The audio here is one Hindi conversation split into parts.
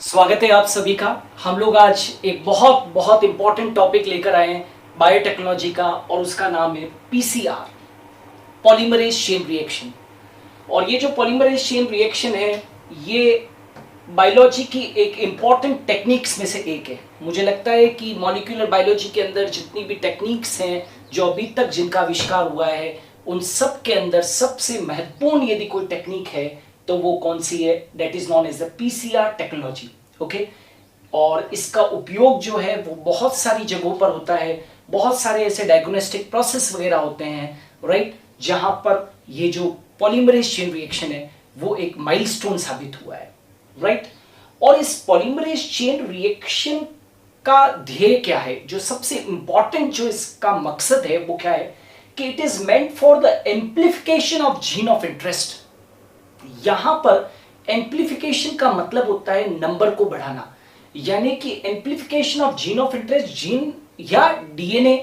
स्वागत है आप सभी का। हम लोग आज एक बहुत बहुत इंपॉर्टेंट टॉपिक लेकर आए हैं बायोटेक्नोलॉजी का, और उसका नाम है पीसीआर, पॉलीमरेज चेन रिएक्शन। और ये जो पॉलीमरेज चेन रिएक्शन है, ये बायोलॉजी की एक इंपॉर्टेंट टेक्निक्स में से एक है। मुझे लगता है कि मॉलिक्यूलर बायोलॉजी के अंदर जितनी भी टेक्निक्स हैं जो अभी तक जिनका आविष्कार हुआ है, उन सब के अंदर सबसे महत्वपूर्ण यदि कोई टेक्निक है तो वो कौन सी है? That is known as the PCR technology. Okay, और इसका उपयोग जो है वो बहुत सारी जगहों पर होता है। बहुत सारे ऐसे डायग्नोस्टिक प्रोसेस वगैरह होते हैं, राइट, जहां पर ये जो पॉलीमरेज चेन रिएक्शन है वो एक माइलस्टोन साबित हुआ है, राइट। और इस पॉलीमरेज चेन रिएक्शन का ध्येय क्या है? जो सबसे इंपॉर्टेंट जो इसका मकसद है वो क्या है कि it is meant for the amplification of gene of interest. यहां पर एम्प्लीफिकेशन का मतलब होता है नंबर को बढ़ाना, यानी कि amplification of gene of interest, gene या डीएनए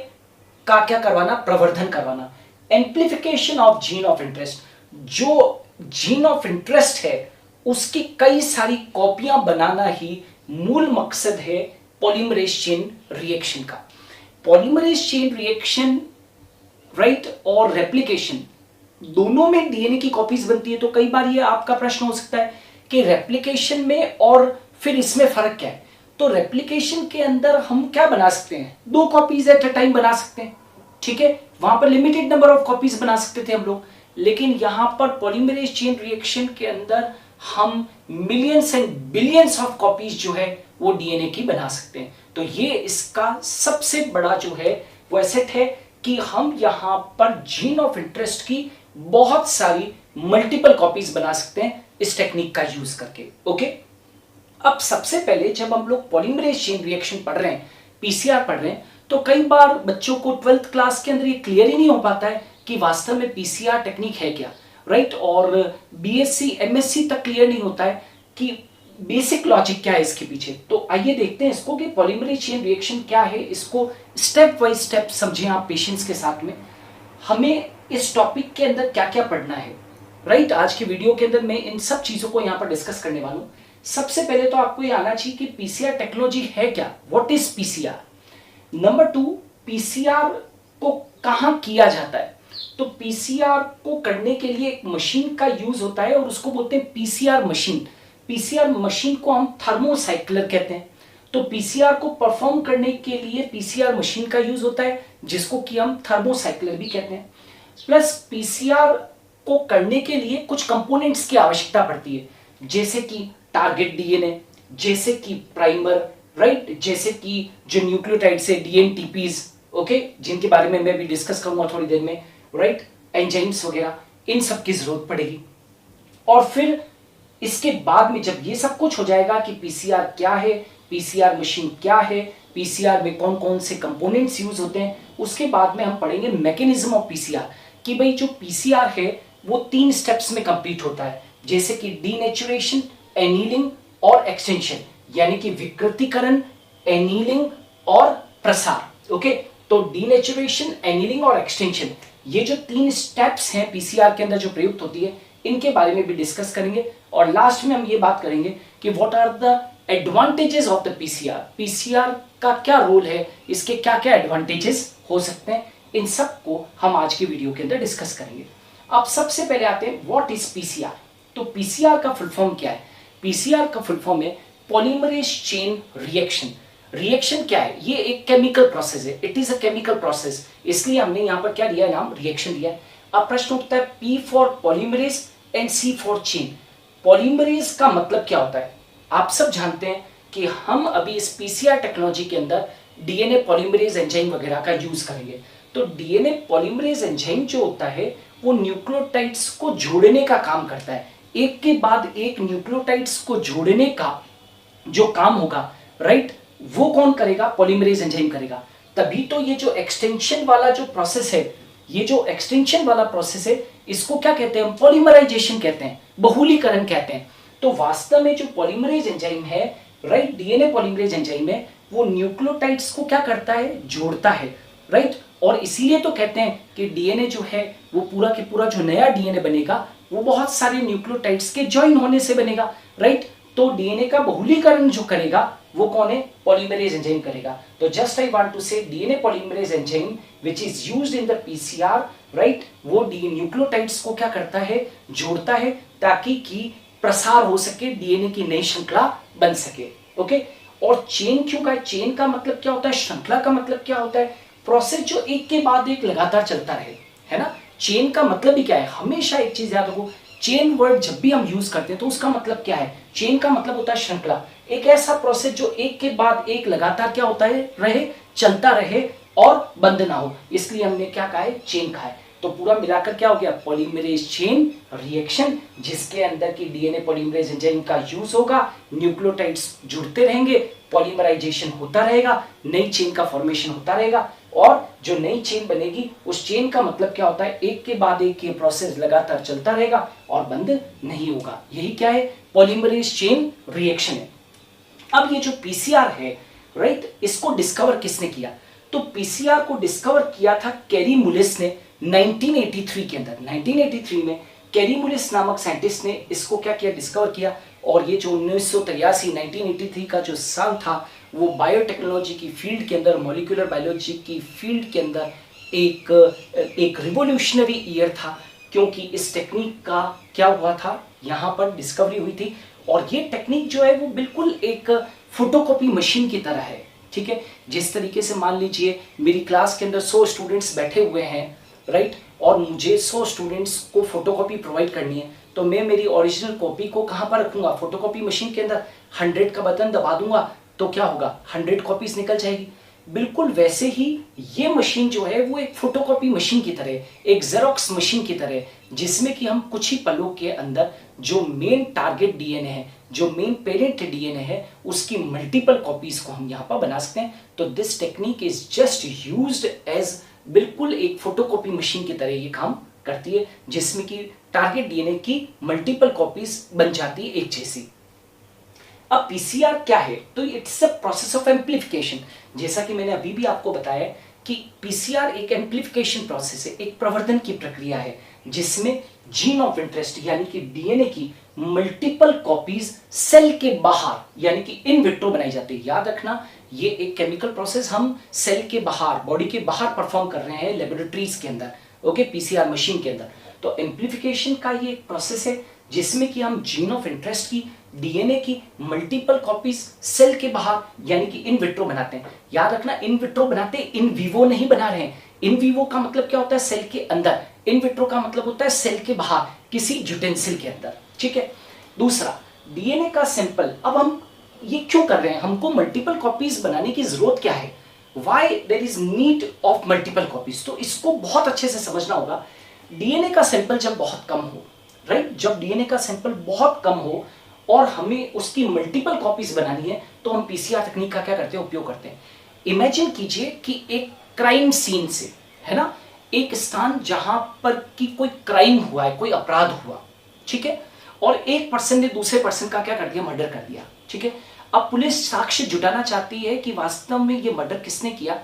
का क्या करवाना? प्रवर्धन करवाना। Amplification of gene of interest, जो जीन ऑफ इंटरेस्ट है उसकी कई सारी कॉपियां बनाना ही मूल मकसद है पॉलीमरेज चेन रिएक्शन का। पॉलीमरेज चेन रिएक्शन, राइट, और रेप्लिकेशन दोनों में डीएनए की कॉपीज बनती है। तो कई बार ये आपका प्रश्न हो सकता है कि रेप्लिकेशन में और फिर इसमें फर्क क्या है? तो रेप्लिकेशन के अंदर हम क्या बना सकते हैं? 2 कॉपीज एट अ टाइम बना सकते हैं, ठीक है। वहां पर लिमिटेड नंबर ऑफ कॉपीज बना सकते थे हम लोग, लेकिन यहां पर पॉलीमरेज चेन रिएक्शन के अंदर हम millions and billions of copies जो है वो डीएनए की बना सकते हैं। तो ये इसका सबसे बड़ा जो है वो एसेट है कि हम यहां पर जीन ऑफ इंटरेस्ट की बहुत सारी मल्टीपल कॉपीज बना सकते हैं इस टेक्निक का यूज करके। ओके, अब सबसे पहले जब हम लोग पॉलीमरेज चेन रिएक्शन पढ़ रहे हैं, पीसीआर पढ़ रहे हैं, तो कई बार बच्चों को 12th क्लास के अंदर ये क्लियर ही नहीं हो पाता है कि वास्तव में पीसीआर टेक्निक है क्या, राइट। और बीएससी एमएससी तक क्लियर नहीं होता है कि बेसिक लॉजिक क्या है इसके पीछे। तो आइए देखते हैं इसको कि पॉलीमरेज चेन रिएक्शन क्या है। इसको स्टेप बाय स्टेप समझें आप पेशेंस के साथ में। हमें इस टॉपिक के अंदर क्या क्या पढ़ना है, राइट। आज की वीडियो के अंदर मैं इन सब चीजों को यहां पर डिस्कस करने वाला हूं। सबसे पहले तो आपको ये आना चाहिए कि पीसीआर टेक्नोलॉजी है क्या, what is PCR. Number 2, PCR को कहां किया जाता है? तो पीसीआर को करने के लिए एक मशीन का यूज होता है और उसको बोलते हैं पीसीआर मशीन। पीसीआर मशीन को हम थर्मोसाइक्लर कहते हैं। तो पीसीआर को परफॉर्म करने के लिए पीसीआर मशीन का यूज होता है, जिसको कि हम थर्मोसाइक्लर भी कहते हैं। प्लस पीसीआर को करने के लिए कुछ कंपोनेंट्स की आवश्यकता पड़ती है, जैसे कि टारगेट डीएनए, जैसे कि प्राइमर, राइट, जैसे कि जो न्यूक्लियोटाइड्स है डीएनटीपीज, ओके, जिनके बारे में मैं भी डिस्कस करूंगा थोड़ी देर में, राइट, एंजाइम्स वगैरह, इन सब की जरूरत पड़ेगी। और फिर इसके बाद में जब ये सब कुछ हो जाएगा कि पीसीआर क्या है, पीसीआर मशीन क्या है, पीसीआर में कौन कौन से कंपोनेंट्स यूज होते हैं, उसके बाद में हम पढ़ेंगे मैकेनिज्म ऑफ पीसीआर, कि भाई जो पीसीआर है वो 3 स्टेप्स में कंप्लीट होता है, जैसे कि डीनेचुरेशन, एनीलिंग और एक्सटेंशन, यानी कि विकृतीकरण, एनीलिंग और प्रसार। ओके, तो डीनेचुरेशन, एनीलिंग और एक्सटेंशन, ये जो 3 स्टेप्स हैं पीसीआर के अंदर जो प्रयुक्त होती है, इनके बारे में भी डिस्कस करेंगे। और लास्ट में हम ये बात करेंगे कि what are the advantages of the PCR, PCR का क्या रोल है, इसके क्या क्या एडवांटेजेस हो सकते हैं, इन सब को हम आज की वीडियो के अंदर डिस्कस करेंगे। अब सबसे पहले आते हैं व्हाट इज पीसीआर। तो पीसीआर का फुल फॉर्म क्या है? पीसीआर का फुल फॉर्म है पॉलीमरेज चेन रिएक्शन। रिएक्शन क्या है? ये एक केमिकल प्रोसेस है, it is a chemical process, इसलिए हमने यहां पर क्या दिया है नाम? रिएक्शन दिया है। अब प्रश्न उठता है P for polymerase and C for chain. Polymerase का मतलब क्या होता है? आप सब जानते हैं कि हम अभी इस पीसीआर टेक्नोलॉजी के अंदर डीएनए पॉलीमरेज एंजाइम वगैरह का यूज करेंगे। तो डीएनए पॉलीमरेज एंजाइम जो होता है वो न्यूक्लियोटाइड्स को जोड़ने का काम करता है। एक के बाद एक न्यूक्लियोटाइड्स को जोड़ने का जो काम होगा, राइट, वो कौन करेगा? पॉलीमरेज एंजाइम करेगा। तभी तो ये जो एक्सटेंशन वाला जो प्रोसेस है, ये जो एक्सटेंशन वाला प्रोसेस है, इसको क्या कहते हैं? हम पॉलीमराइजेशन कहते हैं, बहुलीकरण कहते हैं। तो वास्तव में जो पॉलीमरेज एंजाइम है, राइट, डीएनए पॉलीमरेज एंजाइम है, वो न्यूक्लियोटाइड्स को क्या करता है? जोड़ता है, राइट। और इसीलिए तो कहते हैं कि डीएनए जो है वो पूरा के पूरा जो नया डीएनए बनेगा वो बहुत सारे न्यूक्लियोटाइड्स के ज्वाइन होने से बनेगा, राइट। तो डीएनए का बहुलीकरण जो करेगा वो कौन है? पॉलीमरेज एंजाइम करेगा। तो जस्ट आई वांट टू से DNA polymerase enzyme which is used in the PCR, right, वो डी न्यूक्लियोटाइड्स को क्या करता है? जोड़ता है, ताकि कि प्रसार हो सके, डीएनए की नई श्रृंखला बन सके। ओके, और चेन क्यों का? चेन का मतलब क्या होता है? श्रृंखला का मतलब क्या होता है? प्रोसेस जो एक के बाद एक लगातार चलता रहे, है ना। चेन का मतलब ही क्या है? हमेशा एक चीज याद रखो, चेन वर्ड जब भी हम यूज करते हैं तो उसका मतलब क्या है? चेन का मतलब होता है श्रृंखला, एक ऐसा प्रोसेस जो एक के बाद एक लगातार क्या होता है? रहे, चलता रहे और बंद ना हो, इसलिए हमने क्या कहा है? चेन कहा है। तो पूरा मिलाकर क्या हो गया? पॉलीमरेज चेन रिएक्शन, जिसके अंदर की डीएनए पॉलीमरेज एंजाइम का यूज होगा, न्यूक्लियोटाइड्स जुड़ते रहेंगे, पॉलीमराइजेशन होता रहेगा, नई चेन का फॉर्मेशन होता रहेगा, और जो नई चेन बनेगी उस चेन का मतलब क्या होता है? एक के बाद एक ये प्रोसेस लगातार चलता रहेगा और बंद नहीं होगा। यही क्या है? पॉलीमरेज चेन रिएक्शन है। अब ये जो पीसीआर है, राइट, इसको डिस्कवर किसने किया? तो पीसीआर को डिस्कवर किया था कैरी मुलिस ने 1983 के अंदर। 1983 में कैरी मुलिस नामक साइंटिस्ट ने इसको क्या किया? डिस्कवर किया। और ये जो 1983 का जो साल था, वो बायोटेक्नोलॉजी की फील्ड के अंदर, मॉलिक्यूलर बायोलॉजी की फील्ड के अंदर एक रिवोल्यूशनरी ईयर था, क्योंकि इस टेक्निक का क्या हुआ था? यहाँ पर डिस्कवरी हुई थी। और ये टेक्निक जो है वो बिल्कुल एक फोटोकॉपी मशीन की तरह है, ठीक है। जिस तरीके से मान लीजिए मेरी क्लास के अंदर 100 स्टूडेंट्स बैठे हुए हैं, राइट, और मुझे 100 स्टूडेंट्स को फोटोकॉपी प्रोवाइड करनी है, तो मैं मेरी ओरिजिनल कॉपी को कहाँ पर रखूंगा? फोटोकॉपी मशीन के अंदर। 100 का बटन दबा दूंगा तो क्या होगा? 100 कॉपीज निकल जाएगी। बिल्कुल वैसे ही ये मशीन जो है वो एक फोटोकॉपी मशीन की तरह, एक जेरोक्स मशीन की तरह, जिसमें कि हम कुछ ही पलों के अंदर जो मेन टारगेट डीएनए है, जो मेन पेरेंट डीएनए है, उसकी मल्टीपल कॉपीज को हम यहाँ पर बना सकते हैं। तो this technique is just used as, बिल्कुल एक फोटोकॉपी मशीन की तरह ये काम करती है, जिसमें कि टारगेट डीएनए की मल्टीपल कॉपीज बन जाती है एक जैसी। अब पीसीआर क्या है? तो it's a process of amplification. जैसा कि मैंने अभी भी आपको बताया कि पीसीआर एक एम्प्लीफिकेशन प्रोसेस है, एक प्रवर्धन की प्रक्रिया है, जिसमें जीन ऑफ इंटरेस्ट यानी कि डीएनए की मल्टीपल कॉपीज सेल के बाहर यानी कि इन विट्रो बनाई जाती है। याद रखना, ये एक केमिकल प्रोसेस हम सेल के बाहर, बॉडी के बाहर परफॉर्म कर रहे हैं लेबोरेटरीज के अंदर, ओके, पीसीआर मशीन के अंदर। तो एम्प्लीफिकेशन का ये एक प्रोसेस है जिसमें कि हम जीन ऑफ इंटरेस्ट की, डीएनए की मल्टीपल कॉपीज सेल के बाहर यानी कि इन विट्रो बनाते हैं। याद रखना, इन विट्रो बनाते हैं, इन विवो नहीं बना रहे हैं। इन विवो का मतलब क्या होता है? सेल के अंदर। इन विट्रो का मतलब होता है सेल के बाहर, किसी यूटेंसिल के अंदर, ठीक है। दूसरा, डीएनए का सैंपल। अब हम ये क्यों कर रहे हैं? हमको मल्टीपल कॉपीज बनाने की जरूरत क्या है? Why there is need of multiple copies? तो इसको बहुत अच्छे से समझना होगा। डीएनए का सैंपल जब बहुत कम हो, राइट, जब डीएनए का सैंपल बहुत कम हो और हमें उसकी मल्टीपल कॉपीज बनानी है, तो हम पीसीआर तकनीक का क्या करते हैं? उपयोग करते हैं। इमेजिन कीजिए कि एक क्राइम सीन से, है ना, एक स्थान जहां पर कि कोई क्राइम हुआ है, कोई अपराध हुआ, ठीक है, और एक पर्सन ने दूसरे पर्सन का क्या कर दिया? मर्डर कर दिया, ठीक है। अब पुलिस साक्ष्य जुटाना चाहती है कि वास्तव में ये मर्डर किसने किया।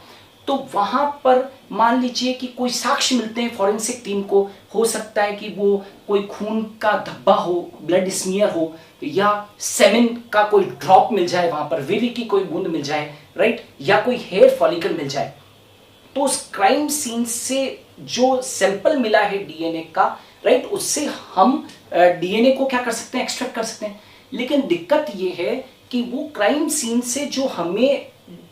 तो वहां पर मान लीजिए कि कोई साक्ष्य मिलते हैं फॉरेंसिक टीम को, हो सकता है कि वो कोई खून का धब्बा हो, ब्लड स्मीयर हो, या सेमेन का कोई ड्रॉप मिल जाए, वहां पर वीर्य की कोई बूंद मिल जाए, राइट, या कोई हेयर फॉलिकल मिल जाए। तो उस क्राइम सीन से जो सैंपल मिला है डीएनए का, राइट, उससे हम डीएनए को क्या कर सकते हैं? एक्सट्रैक्ट कर सकते हैं। लेकिन दिक्कत ये है कि वो क्राइम सीन से जो हमें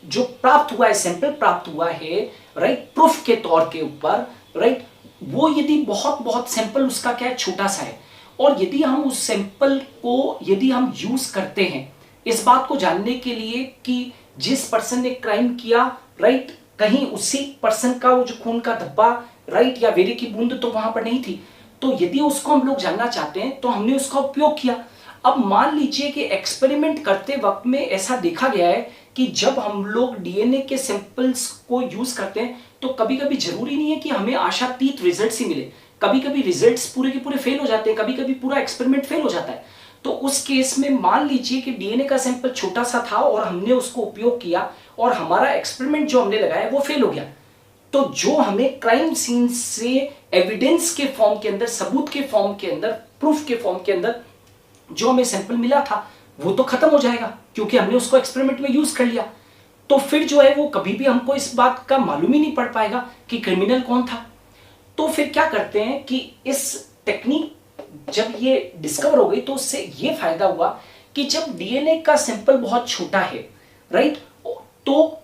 जो प्राप्त हुआ है, सैंपल प्राप्त हुआ है, राइट, प्रूफ के तौर के ऊपर, राइट, वो यदि बहुत बहुत सैंपल उसका क्या है? छोटा सा है, और यदि हम उस सैंपल को यदि हम यूज करते हैं इस बात को जानने के लिए कि जिस पर्सन ने क्राइम किया, राइट, कहीं उसी पर्सन का वो जो खून का धब्बा, राइट, या वेरे की बूंद तो वहां पर नहीं थी, तो यदि उसको हम लोग जानना चाहते हैं तो हमने उसका उपयोग किया। अब मान लीजिए कि एक्सपेरिमेंट करते वक्त में ऐसा देखा गया है कि जब हम लोग डीएनए के सैंपल्स को यूज करते हैं तो कभी कभी जरूरी नहीं है कि हमें आशातीत रिजल्ट्स ही मिले, कभी कभी रिजल्ट्स पूरे के पूरे फेल हो जाते हैं, कभी कभी पूरा एक्सपेरिमेंट फेल हो जाता है। तो उस केस में मान लीजिए कि डीएनए का सैंपल छोटा सा था और हमने उसको उपयोग किया और हमारा एक्सपेरिमेंट जो हमने लगाया वो फेल हो गया, तो जो हमें क्राइम सीन से एविडेंस के फॉर्म के अंदर, सबूत के फॉर्म के अंदर, प्रूफ के फॉर्म के अंदर जो हमें सैंपल मिला था, वो तो खत्म हो जाएगा क्योंकि हमने उसको एक्सपेरिमेंट में यूज कर लिया। तो फिर जो है वो कभी भी हमको इस बात का मालूम ही नहीं पड़ पाएगा कि क्रिमिनल कौन था। तो फिर क्या करते हैं कि इस टेक्निक जब ये डिस्कवर हो गई तो उससे ये फायदा हुआ कि जब डीएनए का सैंपल बहुत छोटा है, राइट, तो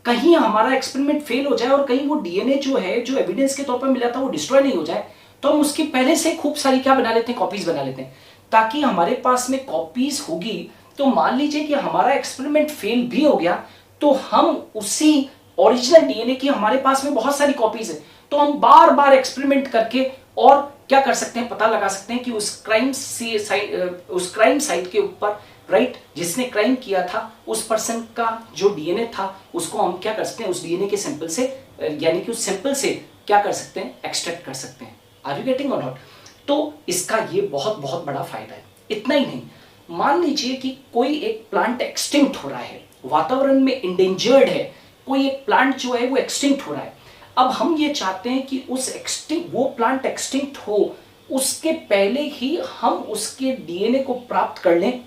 कहीं हमारा एक्सपेरिमेंट फेल हो जाए और कहीं वो डीएनए जो है जो एविडेंस के तौर पर मिला था वो डिस्ट्रॉय नहीं हो जाए, तो हम उसकी पहले से खूब सारी क्या बना लेते हैं, कॉपीज बना लेते हैं, ताकि हमारे पास में कॉपीज होगी तो मान लीजिए कि हमारा एक्सपेरिमेंट फेल भी हो गया तो हम उसी ओरिजिनल डीएनए की हमारे पास में बहुत सारी कॉपीज है, तो हम बार बार एक्सपेरिमेंट करके और क्या कर सकते हैं, पता लगा सकते हैं कि उस क्राइम साइट के ऊपर, राइट, जिसने क्राइम किया था उस पर्सन का जो डीएनए था उसको हम क्या कर सकते हैं, उस डीएनए के सैंपल से यानी कि उस सैंपल से क्या कर सकते हैं, एक्सट्रैक्ट कर सकते हैं। आर यू गेटिंग और नॉट? तो इसका ये बहुत बहुत बड़ा फायदा है। इतना ही नहीं, मान लीजिए कि कोई एक प्लांट एक्सटिंक्ट हो रहा है, वातावरण में इंडेंजर्ड है, कोई एक प्लांट जो है वो एक्सटिंक्ट हो रहा है। अब हम ये चाहते हैं कि वो प्लांट एक्सटिंक्ट हो उसके पहले ही हम उसके डीएनए को प्राप्त कर लें,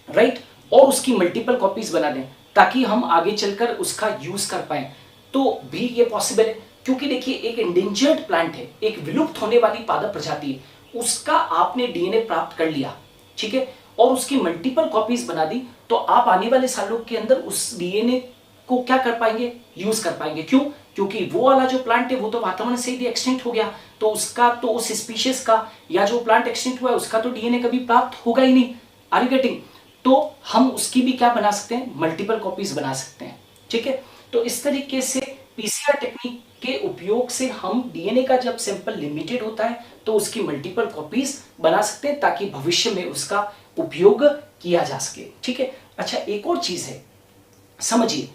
राइट, और उसकी मल्टीपल कॉपीज बना दें ताकि हम आगे चलकर उसका यूज कर पाए। तो भी ये पॉसिबल है क्योंकि देखिए एक इंडेंजर्ड प्लांट है, एक विलुप्त होने वाली पादप प्रजाति है, उसका आपने डीएनए प्राप्त कर लिया, ठीक है, और उसकी मल्टीपल कॉपीज बना दी, तो आप आने वाले सालों के अंदर उस डीएनए को क्या कर पाएंगे, यूज कर पाएंगे। क्यों? क्योंकि वो वाला जो प्लांट है वो तो वातावरण से ही एक्सटिंक्ट हो गया, तो उसका तो उस स्पीशीज का या जो प्लांट एक्सटिंक्ट हुआ है उसका तो डीएनए कभी प्राप्त होगा ही नहीं। Are you getting? तो हम उसकी भी क्या बना सकते हैं, मल्टीपल कॉपीज बना सकते हैं, ठीक है। तो इस तरीके से पीसीआर टेक्निक के उपयोग से हम डीएनए का जब सैंपल लिमिटेड होता है तो उसकी मल्टीपल कॉपीज बना सकते हैं ताकि भविष्य में उसका उपयोग किया जा सके, ठीक है। अच्छा, एक और चीज है, समझिए,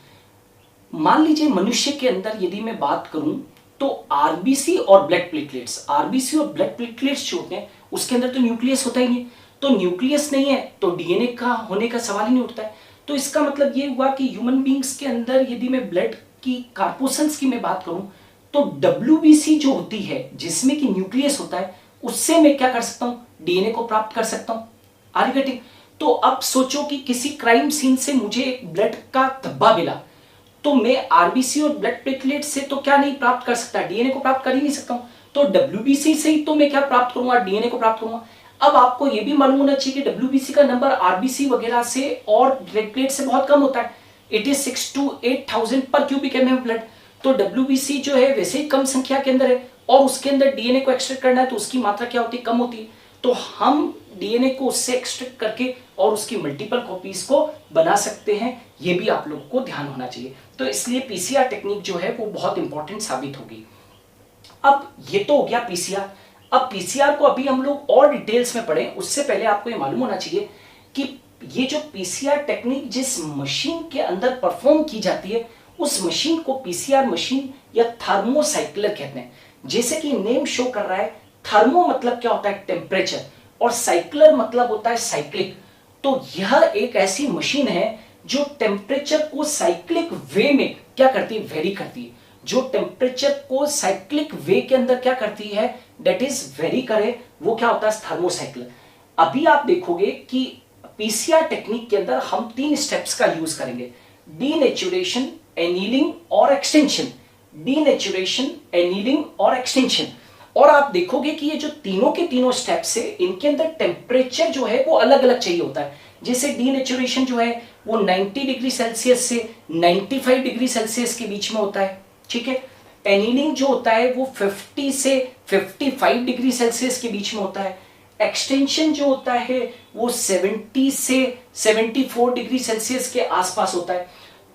मान लीजिए मनुष्य के अंदर यदि मैं बात करूं तो आरबीसी और ब्लड प्लेटलेट्स जो होते हैं उसके अंदर तो न्यूक्लियस होता ही नहीं, तो न्यूक्लियस नहीं है तो डीएनए का होने का सवाल ही नहीं उठता है। तो इसका मतलब ये हुआ कि ह्यूमन बींग्स के अंदर यदि मैं ब्लड की कार्पोसन्स की मैं बात करूं तो डब्ल्यूबीसी जो होती है जिसमें कि न्यूक्लियस होता है उससे मैं क्या कर सकता हूं, डीएनए को प्राप्त कर सकता हूं। Are you getting? तो अब सोचो कि किसी क्राइम सीन से मुझे एक ब्लड का धब्बा मिला, तो मैं आरबीसी और ब्लड प्लेटलेट से तो क्या नहीं प्राप्त कर सकता, डीएनए को प्राप्त कर ही नहीं सकता हूं, तो डब्ल्यूबीसी से ही तो मैं क्या प्राप्त करूंगा, डीएनए को प्राप्त करूंगा। अब आपको यह भी मालूम होना चाहिए कि डब्ल्यूबीसी का नंबर आरबीसी वगैरह से और ब्लड प्लेट से बहुत कम होता है, इट इज 6 to 8,000 पर क्यूबिक एमएम ब्लड। तो डब्ल्यूबीसी जो है वैसे ही कम संख्या के अंदर है और उसके अंदर डीएनए को एक्सट्रैक्ट करना है तो उसकी मात्रा क्या होती है, कम होती है। तो हम डीएनए को उससे एक्सट्रैक्ट करके और उसकी मल्टीपल कॉपीज को बना सकते हैं, ये भी आप लोगों को ध्यान होना चाहिए। तो इसलिए पीसीआर टेक्निक जो है वो बहुत इंपॉर्टेंट साबित होगी। अब ये तो हो गया पीसीआर। अब पीसीआर को अभी हम लोग और डिटेल्स में पढ़ें उससे पहले आपको ये मालूम होना चाहिए कि ये जो पीसीआर टेक्निक जिस मशीन के अंदर परफॉर्म की जाती है उस मशीन को पीसीआर मशीन या थर्मोसाइक्लर कहते हैं। जैसे कि नेम शो कर रहा है, थर्मो मतलब क्या होता है, टेम्परेचर, और साइक्लर मतलब होता है साइक्लिक। तो यह एक ऐसी मशीन है जो टेम्परेचर को साइक्लिक वे में क्या करती है, वेरी करती है। जो टेम्परेचर को साइक्लिक वे के अंदर क्या करती है, दैट इज वेरी करे, वो क्या होता है, थर्मोसाइक्लर। अभी आप देखोगे कि पीसीआर टेक्निक के अंदर हम 3 स्टेप्स का यूज करेंगे, डीनेचुरेशन, एनीलिंग और एक्सटेंशन। डीनेचुरेशन, एनीलिंग और एक्सटेंशन। और आप देखोगे कि ये जो तीनों के तीनों स्टेप्स है इनके अंदर टेम्परेचर जो है वो अलग अलग चाहिए होता है। जैसे डीनेचुरेशन जो है वो 90 डिग्री सेल्सियस से 95 डिग्री सेल्सियस के बीच में होता है, ठीक है। एनीलिंग जो होता है वो 50 से 55 डिग्री सेल्सियस के बीच में होता है। एक्सटेंशन जो होता है वो 70 से 74 डिग्री सेल्सियस के आसपास होता है।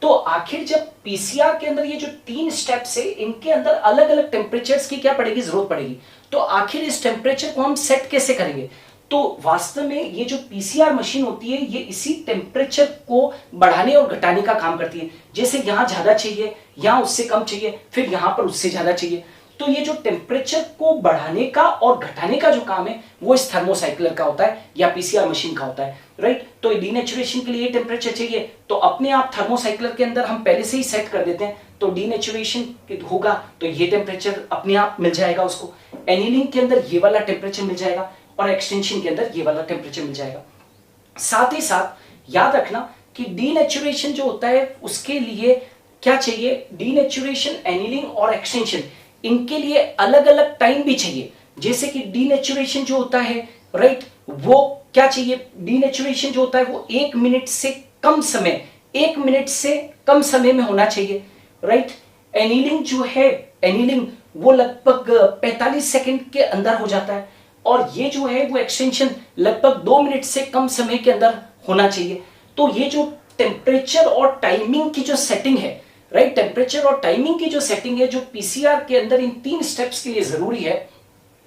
तो आखिर जब पीसीआर के अंदर ये जो 3 स्टेप्स है इनके अंदर अलग अलग टेम्परेचर्स की क्या पड़ेगी, जरूरत पड़ेगी। तो आखिर इस टेम्परेचर को हम सेट कैसे करेंगे, तो वास्तव में ये जो पीसीआर मशीन होती है ये इसी टेम्परेचर को बढ़ाने और घटाने का काम करती है। जैसे यहां ज्यादा चाहिए, यहां उससे कम चाहिए, फिर यहां पर उससे ज्यादा चाहिए। तो ये जो टेम्परेचर को बढ़ाने का और घटाने का जो काम है वो इस थर्मोसाइक्लर का होता है या पीसीआर मशीन का होता है, राइट। तो डीनेचुरेशन के लिए टेम्परेचर चाहिए तो अपने आप थर्मोसाइक्लर के अंदर हम पहले से ही सेट कर देते हैं, तो डीनेचुरेशन होगा तो ये टेम्परेचर अपने आप मिल जाएगा उसको। एनीलिंग के अंदर ये वाला टेम्परेचर मिल जाएगा और एक्सटेंशन के अंदर ये वाला टेम्परेचर मिल जाएगा। साथ ही साथ याद रखना कि डीनेचुरेशन जो होता है उसके लिए क्या चाहिए, डीनेचुरेशन, एनीलिंग और एक्सटेंशन, इनके लिए अलग अलग टाइम भी चाहिए। जैसे कि डीनेचुरेशन जो होता है, राइट, वो क्या चाहिए, डीनेचुरेशन जो होता है वो 1 मिनट से कम समय, 1 मिनट से कम समय में होना चाहिए, राइट। एनीलिंग जो है, एनीलिंग वो लगभग 45 सेकंड के अंदर हो जाता है, और ये जो है वो एक्सटेंशन लगभग 2 मिनट से कम समय के अंदर होना चाहिए। तो ये जो टेम्परेचर और टाइमिंग की जो सेटिंग है, राइट, टेम्परेचर और टाइमिंग की जो सेटिंग है, जो पीसीआर के अंदर इन 3 स्टेप्स के लिए जरूरी है,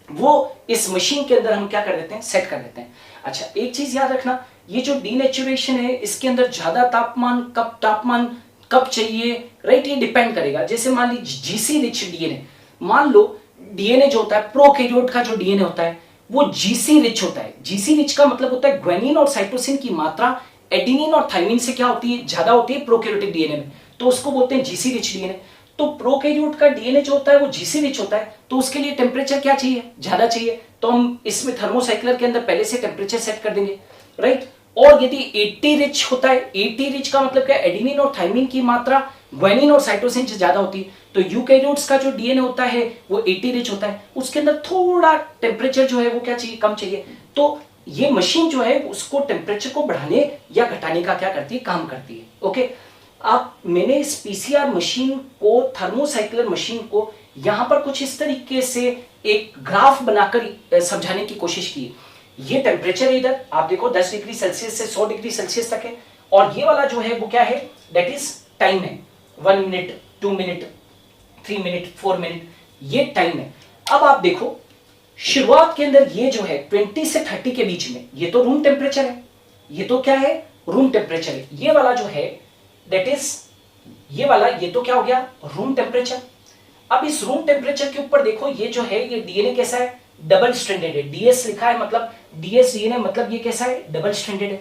वो इस मशीन के अंदर हम क्या कर देते हैं, सेट कर देते हैं। अच्छा, एक चीज याद रखना, ये जो डीनेचुरेशन है इसके अंदर ज्यादा तापमान कब चाहिए, राइट, ये डिपेंड करेगा। जैसे मान लीजिए जीसी रिच डीएनए, मान लो डीएनए जो होता है, प्रोकैरियोट का जो डीएनए होता है वो जीसी रिच होता है। जीसी रिच का मतलब होता है ग्वानिन और साइटोसिन की मात्रा एडेनिन और थाइमिन से क्या होती है, ज्यादा होती है प्रोकैरियोटिक डीएनए में, तो उसको बोलते हैं जीसी रिच डीएनए। तो प्रोकैरियोट का डीएनए जो होता है वो जीसी रिच होता है, तो उसके लिए टेम्परेचर क्या चाहिए, ज्यादा चाहिए, तो हम इसमें थर्मोसाइक्लर के अंदर पहले से टेम्परेचर सेट कर देंगे, राइट। और यदि 80 रिच होता है, 80 रिच का मतलब क्या, एडेनिन और थाइमिन की मात्रा ग्वानिन और साइटोसिन से ज्यादा होती है, तो यूकैरियोट्स का जो डीएनए होता है वो 80 रिच होता है, उसके अंदर थोड़ा टेम्परेचर जो है वो क्या चाहिए, कम चाहिए। तो ये मशीन जो है उसको टेम्परेचर को बढ़ाने या घटाने का क्या करती है, काम करती है। ओके, आप मैंने इस पीसीआर मशीन को, थर्मोसाइक्लर मशीन को यहां पर कुछ इस तरीके से एक ग्राफ बनाकर समझाने की कोशिश की। ये टेम्परेचर इधर आप देखो 10 डिग्री सेल्सियस से 100 डिग्री सेल्सियस तक है, और ये वाला जो है वो क्या है, दैट इज टाइम है, 1 मिनट, 2 मिनट, 3 मिनट, 4 मिनट, ये टाइम है। अब आप देखो शुरुआत के अंदर ये जो है 20 से 30 के बीच में, ये तो रूम टेम्परेचर है, ये तो क्या है, रूम टेम्परेचर है। ये वाला जो है दैट इज, ये वाला, ये तो क्या हो गया, रूम टेम्परेचर। अब इस रूम टेम्परेचर के ऊपर देखो ये जो है ये डीएनए कैसा है, डबल स्ट्रैंडेड है, डीएस लिखा है, मतलब डीएस डीएनए, मतलब ये कैसा है, डबल स्ट्रैंडेड है,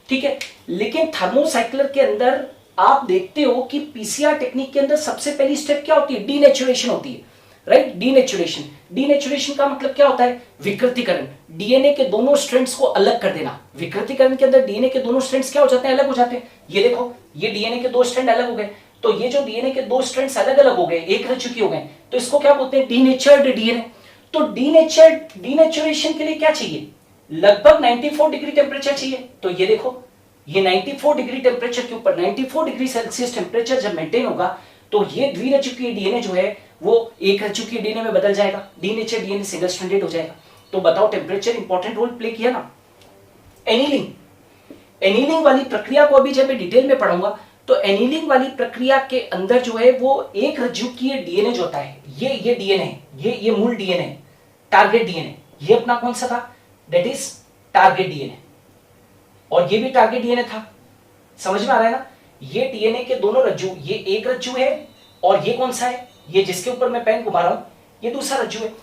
ठीक है। लेकिन थर्मोसाइक्लर के अंदर आप देखते हो कि पीसीआर टेक्निक के अंदर सबसे पहली स्टेप क्या होती है, डीनेचुरेशन होती है, राइट, डीनेचुरेशन। डीनेचुरेशन का मतलब क्या होता है, विकृतीकरण, डीएनए के दोनों स्ट्रैंड्स को अलग कर देना। विकृतीकरण के अंदर डीएनए के दोनों स्ट्रैंड्स क्या हो जाते हैं, अलग हो जाते हैं। ये देखो ये डीएनए के 2 स्ट्रैंड अलग हो गए, तो ये जो डीएनए के 2 स्ट्रैंड्स अलग अलग हो गए, एक रह चुकी हो गए, तो इसको क्या बोलते हैं, डीनेचर्ड डीएनए। तो डीनेचुरेशन के लिए क्या चाहिए, लगभग 94 डिग्री टेम्परेचर चाहिए। तो ये देखो ये 94 डिग्री टेम्परेचर के ऊपर, 94 डिग्री सेल्सियस टेम्परेचर जब मेंटेन होगा तो ये द्विरचुकीय डीएनए जो है वो एक रचुकीय डीएनए में बदल जाएगा, डीनेचर डीएनए सिंगल स्ट्रैंडेड हो जाएगा। तो बताओ टेम्परेचर इंपॉर्टेंट रोल प्ले किया ना। एनीलिंग, एनीलिंग वाली प्रक्रिया को अभी जब मैं डिटेल में पढ़ूंगा, तो एनीलिंग वाली प्रक्रिया के अंदर जो है वो एक रज्जुकीय डीएनए जो होता है, ये डीएनए, ये मूल डीएनए, टारगेट डीएनए, ये अपना कौन सा था, दैट इज टारगेट डीएनए, और ये भी टारगेट डीएनए था। समझ में आ रहा है ना, ये डीएनए के दोनों रज्जु, ये एक रज्जु है और ये कौन सा है, ये जिसके ऊपर मैं पेन घुमा रहा हूं, ये दूसरा रज्जु है।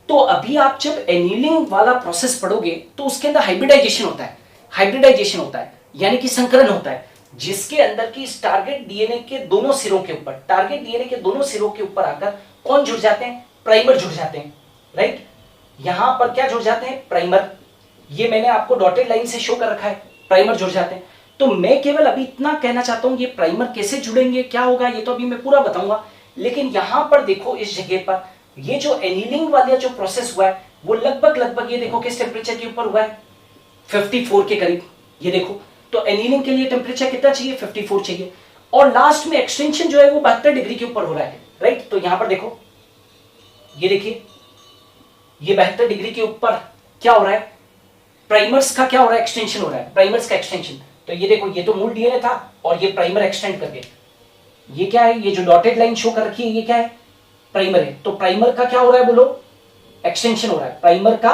तो अभी आप जब एनीलिंग वाला प्रोसेस पढ़ोगे तो उसके अंदर हाइब्रिडाइजेशन होता है, हाइब्रिडाइजेशन होता है यानी कि संकरण होता है, जिसके अंदर की इस टारगेट डीएनए के दोनों सिरों के ऊपर, टारगेट डीएनए के दोनों सिरों के ऊपर आकर कौन जुड़ जाते हैं, प्राइमर जुड़ जाते हैं, राइट। यहां पर क्या जुड़ जाते हैं, प्राइमर, ये मैंने आपको डॉटेड लाइन से शो कर रखा है, प्राइमर जुड़ जाते हैं। तो मैं केवल अभी इतना कहना चाहता हूं, ये प्राइमर कैसे जुड़ेंगे, क्या होगा, ये तो अभी मैं पूरा बताऊंगा। लेकिन यहां पर देखो इस जगह पर ये जो एनीलिंग वाला जो प्रोसेस हुआ है वो लगभग ये देखो किस टेम्परेचर के ऊपर हुआ है, 54 के करीब, ये देखो। तो एनीलिंग के लिए टेम्परेचर कितना चाहिए, 54 चाहिए, और लास्ट में एक्सटेंशन जो है वो 72 डिग्री के ऊपर हो रहा है, राइट। तो यहां पर देखो, ये देखिए ये 72 डिग्री के ऊपर क्या हो रहा है, प्राइमर्स का क्या हो रहा है, एक्सटेंशन हो रहा है, प्राइमर्स का एक्सटेंशन। तो ये देखो ये तो मूल डीएनए था और ये प्राइमर एक्सटेंड करके, ये क्या है, ये जो डॉटेड लाइन शो कर रखी है ये क्या है, प्राइमर है। तो प्राइमर का क्या हो रहा है बोलो, एक्सटेंशन हो रहा है, प्राइमर का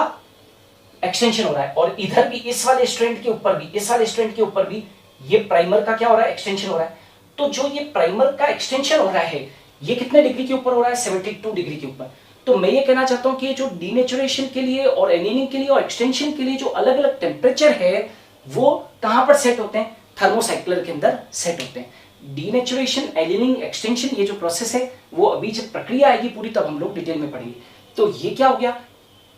एक्सटेंशन हो रहा है, और इधर भी इस वाले स्ट्रैंड के ऊपर भी, इस वाले स्ट्रैंड के ऊपर भी ये प्राइमर का क्या हो रहा है, एक्सटेंशन हो रहा है। तो जो ये प्राइमर का एक्सटेंशन हो रहा है ये कितने डिग्री के ऊपर हो रहा है, 72 डिग्री के ऊपर। तो मैं ये कहना चाहता हूं कि जो डीनेचुरेशन के लिए और एनीलिंग के लिए और एक्सटेंशन के लिए जो अलग अलग टेम्परेचर है वो कहां पर सेट होते हैं, थर्मोसाइक्लर के अंदर सेट होते हैं। डीनेचुरेशन, एनीलिंग, एक्सटेंशन, ये जो प्रोसेस है वो अभी जब प्रक्रिया आएगी पूरी तब हम लोग डिटेल में पढ़ेंगे। तो ये क्या हो गया,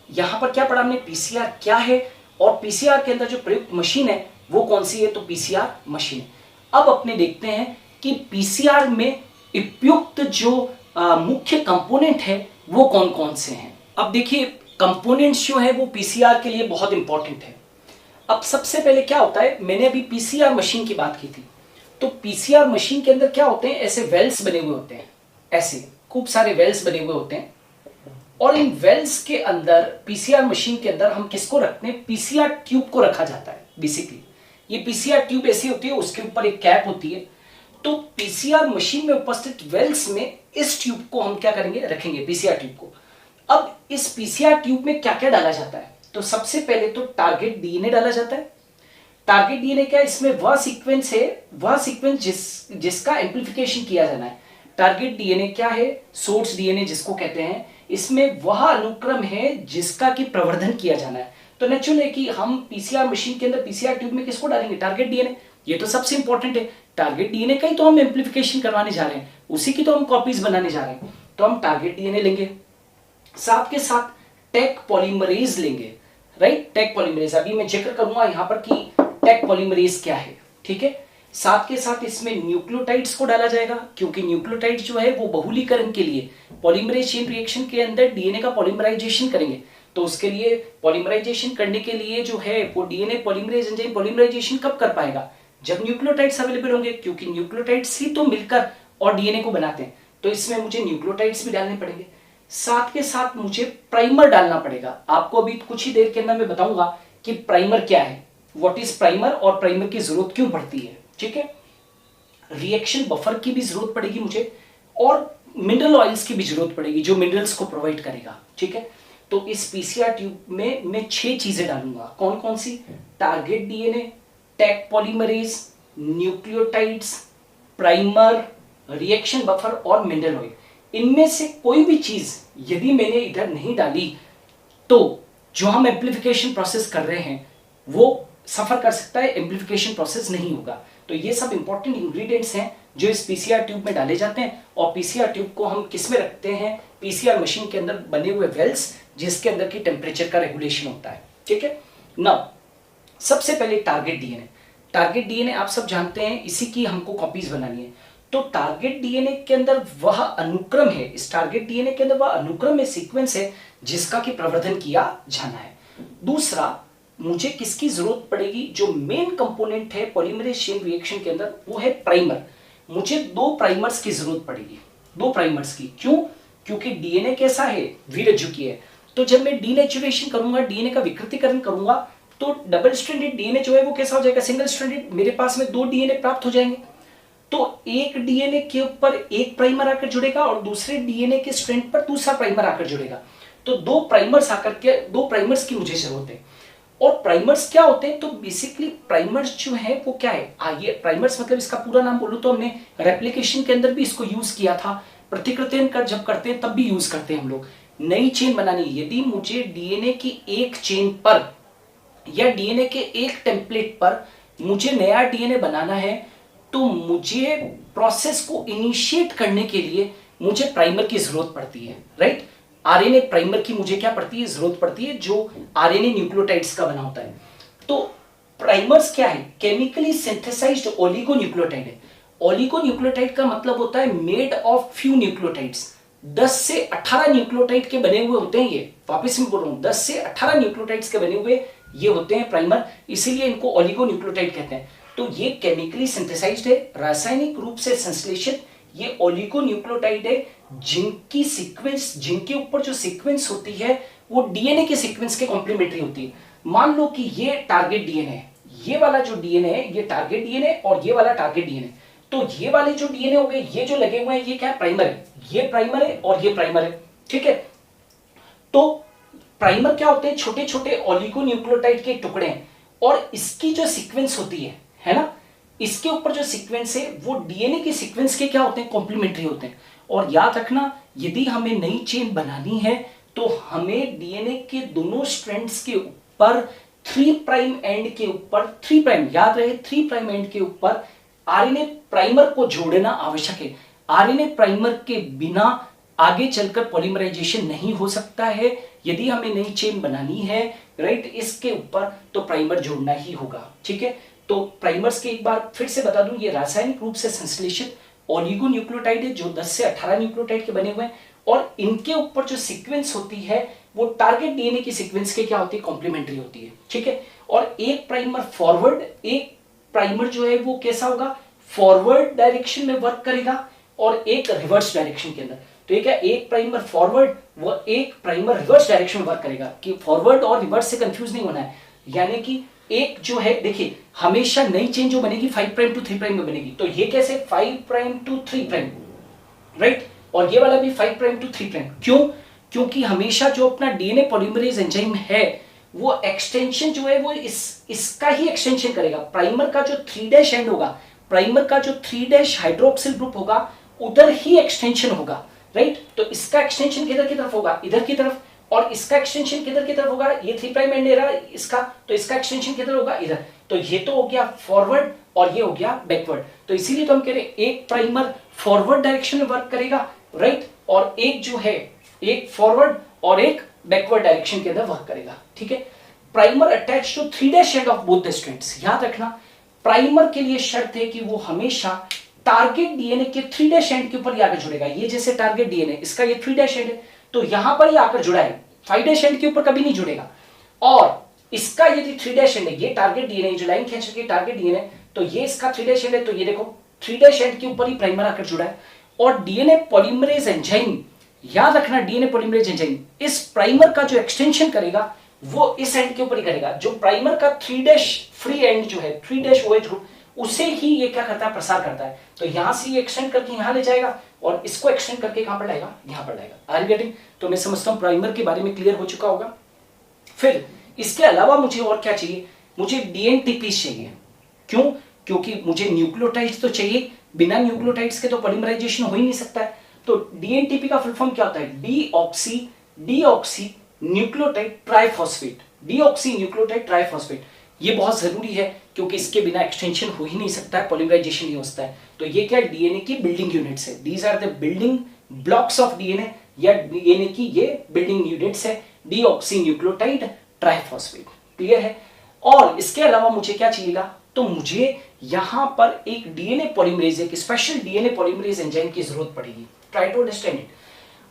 यहां पर क्या पढ़ा हमने, पीसीआर क्या है, और पीसीआर के अंदर जो प्रयुक्त मशीन है वो कौन सी है? तो पीसीआर मशीन। अब अपने देखते हैं कि पीसीआर में उपयुक्त जो मुख्य कंपोनेंट है वो कौन कौन से हैं। अब देखिए कंपोनेंट्स जो है वो पीसीआर के लिए बहुत इंपॉर्टेंट है। अब सबसे पहले क्या होता है, मैंने अभी पीसीआर मशीन की बात की थी, तो पीसीआर मशीन के अंदर क्या होते हैं, ऐसे वेल्स बने हुए होते हैं, ऐसे खूब सारे वेल्स बने हुए होते हैं, और इन वेल्स के अंदर पीसीआर मशीन के अंदर हम किसको रखते हैं? पीसीआर ट्यूब को रखा जाता है। बेसिकली ये पीसीआर ट्यूब ऐसी होती है, उसके ऊपर एक कैप होती है। तो पीसीआर मशीन में उपस्थित वेल्स में इस ट्यूब को हम क्या करेंगे? रखेंगे, पीसीआर ट्यूब को। अब इस पीसीआर ट्यूब में क्या क्या डाला जाता है? तो सबसे पहले तो टारगेट डीएनए डाला जाता है। टारगेट डीएनए क्या है? इसमें वह सीक्वेंस है, वह सीक्वेंस जिसका एम्प्लीफिकेशन किया जाना है। टारगेट डीएनए क्या है? सोर्स डीएनए जिसको कहते हैं। इसमें वह अनुक्रम है जिसका कि प्रवर्धन किया जाना है। तो नेचुरल है कि हम पीसीआर मशीन के अंदर पीसीआर ट्यूब में किसको डालेंगे? Target DNA. ये तो सबसे इंपॉर्टेंट है। टारगेट डीएनए का ही तो हम एम्प्लीफिकेशन करवाने जा रहे हैं, उसी की तो हम कॉपीज बनाने जा रहे हैं। तो हम टारगेट डीएनए लेंगे, साथ के साथ टेक पॉलीमरेज लेंगे, राइट? टेक पॉलीमरेज अभी मैं जिक्र करूंगा यहां पर कि टेक पॉलीमरेज क्या है, ठीक है? साथ के साथ इसमें न्यूक्लियोटाइड्स को डाला जाएगा, क्योंकि न्यूक्लियोटाइड जो है वो बहुलीकरण के लिए पॉलीमरेज चेन रिएक्शन के अंदर डीएनए का पॉलीमराइजेशन करेंगे। तो उसके लिए पॉलीमराइजेशन करने के लिए जो है वो डीएनए पॉलीमरेज एंजाइम पॉलीमराइजेशन कब कर पाएगा? जब न्यूक्लियोटाइड्स अवेलेबल होंगे, क्योंकि न्यूक्लियोटाइड्स ही तो मिलकर और डीएनए को बनाते हैं। तो इसमें मुझे न्यूक्लियोटाइड्स भी डालने पड़ेंगे। साथ के साथ मुझे प्राइमर डालना पड़ेगा। आपको अभी कुछ ही देर के अंदर मैं बताऊंगा कि प्राइमर क्या है, व्हाट इज प्राइमर, और प्राइमर की जरूरत क्यों पड़ती है, ठीक है? रिएक्शन बफर की भी जरूरत पड़ेगी मुझे, और मिनरल ऑयल्स की भी जरूरत पड़ेगी जो मिनरल्स को प्रोवाइड करेगा, ठीक है? तो इस पीसीआर ट्यूब में मैं 6 चीजें डालूंगा। कौन कौन सी? Target DNA, Taq polymerase, nucleotides, primer, reaction buffer और मिनरल ऑयल। इनमें से कोई भी चीज यदि मैंने इधर नहीं डाली तो जो हम एम्प्लीफिकेशन प्रोसेस कर रहे हैं वो सफर कर सकता है, एम्प्लीफिकेशन प्रोसेस नहीं होगा। तो ये सब इंपॉर्टेंट इंग्रेडिएंट्स हैं जो इस पीसीआर ट्यूब में डाले जाते हैं। और पीसीआर ट्यूब को हम किस में रखते हैं? पीसीआर मशीन के अंदर बने हुए वेल्स जिसके अंदर की टेम्परेचर का रेगुलेशन होता है, ठीक है? नाउ सबसे पहले टारगेट डीएनए। टारगेट डीएनए आप सब जानते हैं, इसी की हमको कॉपीज बनानी है। तो टारगेट डीएनए के अंदर वह अनुक्रम है, इस टारगेट डीएनए के अंदर वह अनुक्रम है, सीक्वेंस है जिसका कि प्रवर्धन किया जाना है। दूसरा, मुझे किसकी जरूरत पड़ेगी? जो मेन कंपोनेंट है पॉलीमरेज चेन रिएक्शन के अंदर वो है प्राइमर। मुझे 2 प्राइमर्स की जरूरत पड़ेगी, 2 प्राइमर्स की। क्यों? क्योंकि डीएनए कैसा है? द्विरज्जुकीय है। तो जब मैं डीनेचुरेशन करूंगा, डीएनए का विकृतीकरण करूंगा, तो डबल स्ट्रैंडेड डीएनए जो है वो कैसा हो जाएगा? Single stranded. मेरे पास में 2 डीएनए प्राप्त हो जाएंगे। तो एक डीएनए के ऊपर एक प्राइमर आकर जुड़ेगा और दूसरे डीएनए के स्ट्रैंड पर दूसरा प्राइमर आकर जुड़ेगा। तो 2 प्राइमर्स की मुझे जरूरत है। और प्राइमर्स क्या होते हैं? तो बेसिकली प्राइमर्स जो है वो क्या है? ये प्राइमर्स मतलब इसका पूरा नाम बोलूं तो हमने रेप्लिकेशन के अंदर भी इसको यूज किया था, प्रतिकृतिन कर जब करते हैं तब भी यूज करते हैं हम लोग। नई चेन बनानी, यदि मुझे डीएनए की एक चेन पर या डीएनए के एक टेम्पलेट पर मुझे नया डीएनए बनाना है, तो मुझे प्रोसेस को इनिशिएट करने के लिए मुझे प्राइमर की जरूरत पड़ती है, राइट? आरएनए प्राइमर की मुझे क्या पड़ती है? जरूरत पड़ती है, जो आरएनए न्यूक्लियोटाइड्स का बना होता है। तो प्राइमर्स क्या है? केमिकली सिंथेसाइज्ड ओलिगोन्यूक्लियोटाइड है। ओलिगोन्यूक्लियोटाइड का मतलब होता है मेड ऑफ फ्यू न्यूक्लियोटाइड्स। 10 से 18 न्यूक्लियोटाइड के बने हुए होते हैं ये। वापस मैं बोल रहा हूं, 10 से 18 न्यूक्लियोटाइड्स के बने हुए ये होते हैं प्राइमर, इसीलिए इनको ओलिगोन्यूक्लियोटाइड कहते हैं। तो ये केमिकली सिंथेसाइज्ड है, रासायनिक रूप से संश्लेषित ये ओलिगोन्यूक्लियोटाइड है, जिनकी सीक्वेंस, जिनके ऊपर जो सीक्वेंस होती है वो डीएनए के सीक्वेंस के कॉम्प्लीमेंट्री होती है। मान लो कि ये टारगेट डीएनए है, ये वाला जो डीएनए है ये टारगेट डीएनए और ये वाला टारगेट डीएनए। तो ये वाले जो डीएनए हो गए, ये जो लगे हुए हैं ये क्या है? प्राइमर है। ये प्राइमर है और ये प्राइमर है, ठीक है? तो प्राइमर क्या होते हैं? छोटे छोटे ओलिगोन्यूक्लियोटाइड के टुकड़े हैं, और इसकी जो सीक्वेंस होती है ना, इसके ऊपर जो सीक्वेंस है वो डीएनए के सीक्वेंस के क्या होते हैं? कॉम्प्लीमेंट्री होते हैं। और याद रखना, यदि हमें नई चेन बनानी है तो हमें डीएनए के दोनों स्ट्रैंड्स के ऊपर 3 प्राइम एंड के ऊपर 3 प्राइम, याद रहे 3 प्राइम एंड के ऊपर आरएनए प्राइमर को जोड़ना आवश्यक है। आरएनए प्राइमर के बिना आगे चलकर पॉलीमराइजेशन नहीं हो सकता है। यदि हमें नई चेन बनानी है, राइट, इसके ऊपर तो प्राइमर जोड़ना ही होगा, ठीक है? तो प्राइमर्स के एक बार फिर से बता दूं, ये रासायनिक रूप से संश्लेषित ओलिगोन्यूक्लियोटाइड है जो 10 से 18 न्यूक्लियोटाइड के बने हुए हैं, और इनके ऊपर जो सीक्वेंस होती है वो टारगेट डीएनए की सीक्वेंस के क्या होती है, कॉम्प्लीमेंट्री होती है, ठीक है। और एक प्राइमर फॉरवर्ड, एक प्राइमर जो है वो कैसा होगा, फॉरवर्ड डायरेक्शन में वर्क करेगा और एक रिवर्स डायरेक्शन के अंदर। तो ये क्या, एक प्राइमर फॉरवर्ड वो एक प्राइमर रिवर्स डायरेक्शन में वर्क करेगा, कि फॉरवर्ड और रिवर्स से कंफ्यूज नहीं होना है। यानी कि एक जो है, देखिए हमेशा नई चेन जो बनेगी 5 प्राइम टू 3 प्राइम में बनेगी, तो ये कैसे 5 प्राइम टू 3 प्राइम, राइट। और ये वाला भी 5 प्राइम टू 3 प्राइम, क्यों, क्योंकि हमेशा जो अपना डीएनए पॉलीमरेज एंजाइम है वो एक्सटेंशन जो है वो इसका ही एक्सटेंशन करेगा। प्राइमर का जो 3' एंड होगा, प्राइमर का जो 3' हाइड्रोक्सिल ग्रुप होगा उधर ही एक्सटेंशन होगा, राइट। तो इसका एक्सटेंशन किधर की तरफ होगा, इधर की तरफ, और इसका एक्सटेंशन किधर की तरफ होगा, ये 3 प्राइम एंड रहा इसका, तो इसका एक्सटेंशन किधर होगा, इधर। तो ये तो हो गया फॉरवर्ड और ये हो गया बैकवर्ड। तो इसीलिए तो हम कह रहे हैं एक प्राइमर फॉरवर्ड डायरेक्शन में वर्क करेगा, राइट, और एक जो है एक फॉरवर्ड और एक बैकवर्ड डायरेक्शन के अंदर वर्क करेगा, ठीक है। Primer attach to 3' end of both the strands. याद रखना प्राइमर के लिए शर्त है कि वो हमेशा टारगेट डीएनए के 3' एंड के ऊपर ही आकर जुड़ेगा। ये जैसे टारगेट डीएनए, इसका ये 3' एंड है तो यहां पर ही आकर जुड़ा है, 5' एंड के ऊपर कभी नहीं जुड़ेगा। और इसका यदि 3' एंड है, ये टारगेट डीएनए जो लाइन खींच के टारगेट डीएनए, तो ये इसका 3' एंड है, तो ये देखो 3' एंड के ऊपर ही प्राइमर आकर जुड़ा है। और डीएनए पॉलीमरेज एंजाइम, याद रखना डीएनए पॉलीमरेज एंजाइम इस प्राइमर का जो एक्सटेंशन करेगा वो इस एंड के ऊपर ही करेगा। जो प्राइमर का 3' फ्री एंड जो है 3' OH ग्रुप, उसे ही ये क्या करता है, प्रसार करता है। तो यहां से ये एक्सटेंड करके यहां ले जाएगा और इसको एक्सटेंड करके कहां पर लाएगा, यहां पर लाएगा। Are you getting? तो मैं समझता हूं प्राइमर के बारे में क्लियर हो चुका होगा। फिर इसके अलावा मुझे और क्या चाहिए, मुझे डीएनटीपीज चाहिए। क्यों? क्योंकि मुझे न्यूक्लियोटाइड्स तो चाहिए, बिना न्यूक्लियोटाइड्स के तो पॉलीमराइजेशन हो ही नहीं सकता है। तो डीएनटीपी का फुल फॉर्म क्या होता है, deoxy nucleotide triphosphate, deoxy nucleotide triphosphate. ये बहुत जरूरी है क्योंकि इसके बिना एक्सटेंशन हो ही नहीं सकता है, पॉलीमराइजेशन नहीं हो सकता है। तो ये क्या डीएनए की बिल्डिंग यूनिट्स है, these are the building blocks of DNA, या डीएनए की ये बिल्डिंग यूनिट्स है, डीऑक्सी न्यूक्लियोटाइड ट्राइफॉस्फेट। क्लियर है? और इसके अलावा मुझे क्या चाहिएगा, तो मुझे यहां पर एक डीएनए पॉलीमरेज, एक स्पेशल डीएनए पॉलीमरेज एंजाइम की जरूरत पड़ेगी। Try to understand it.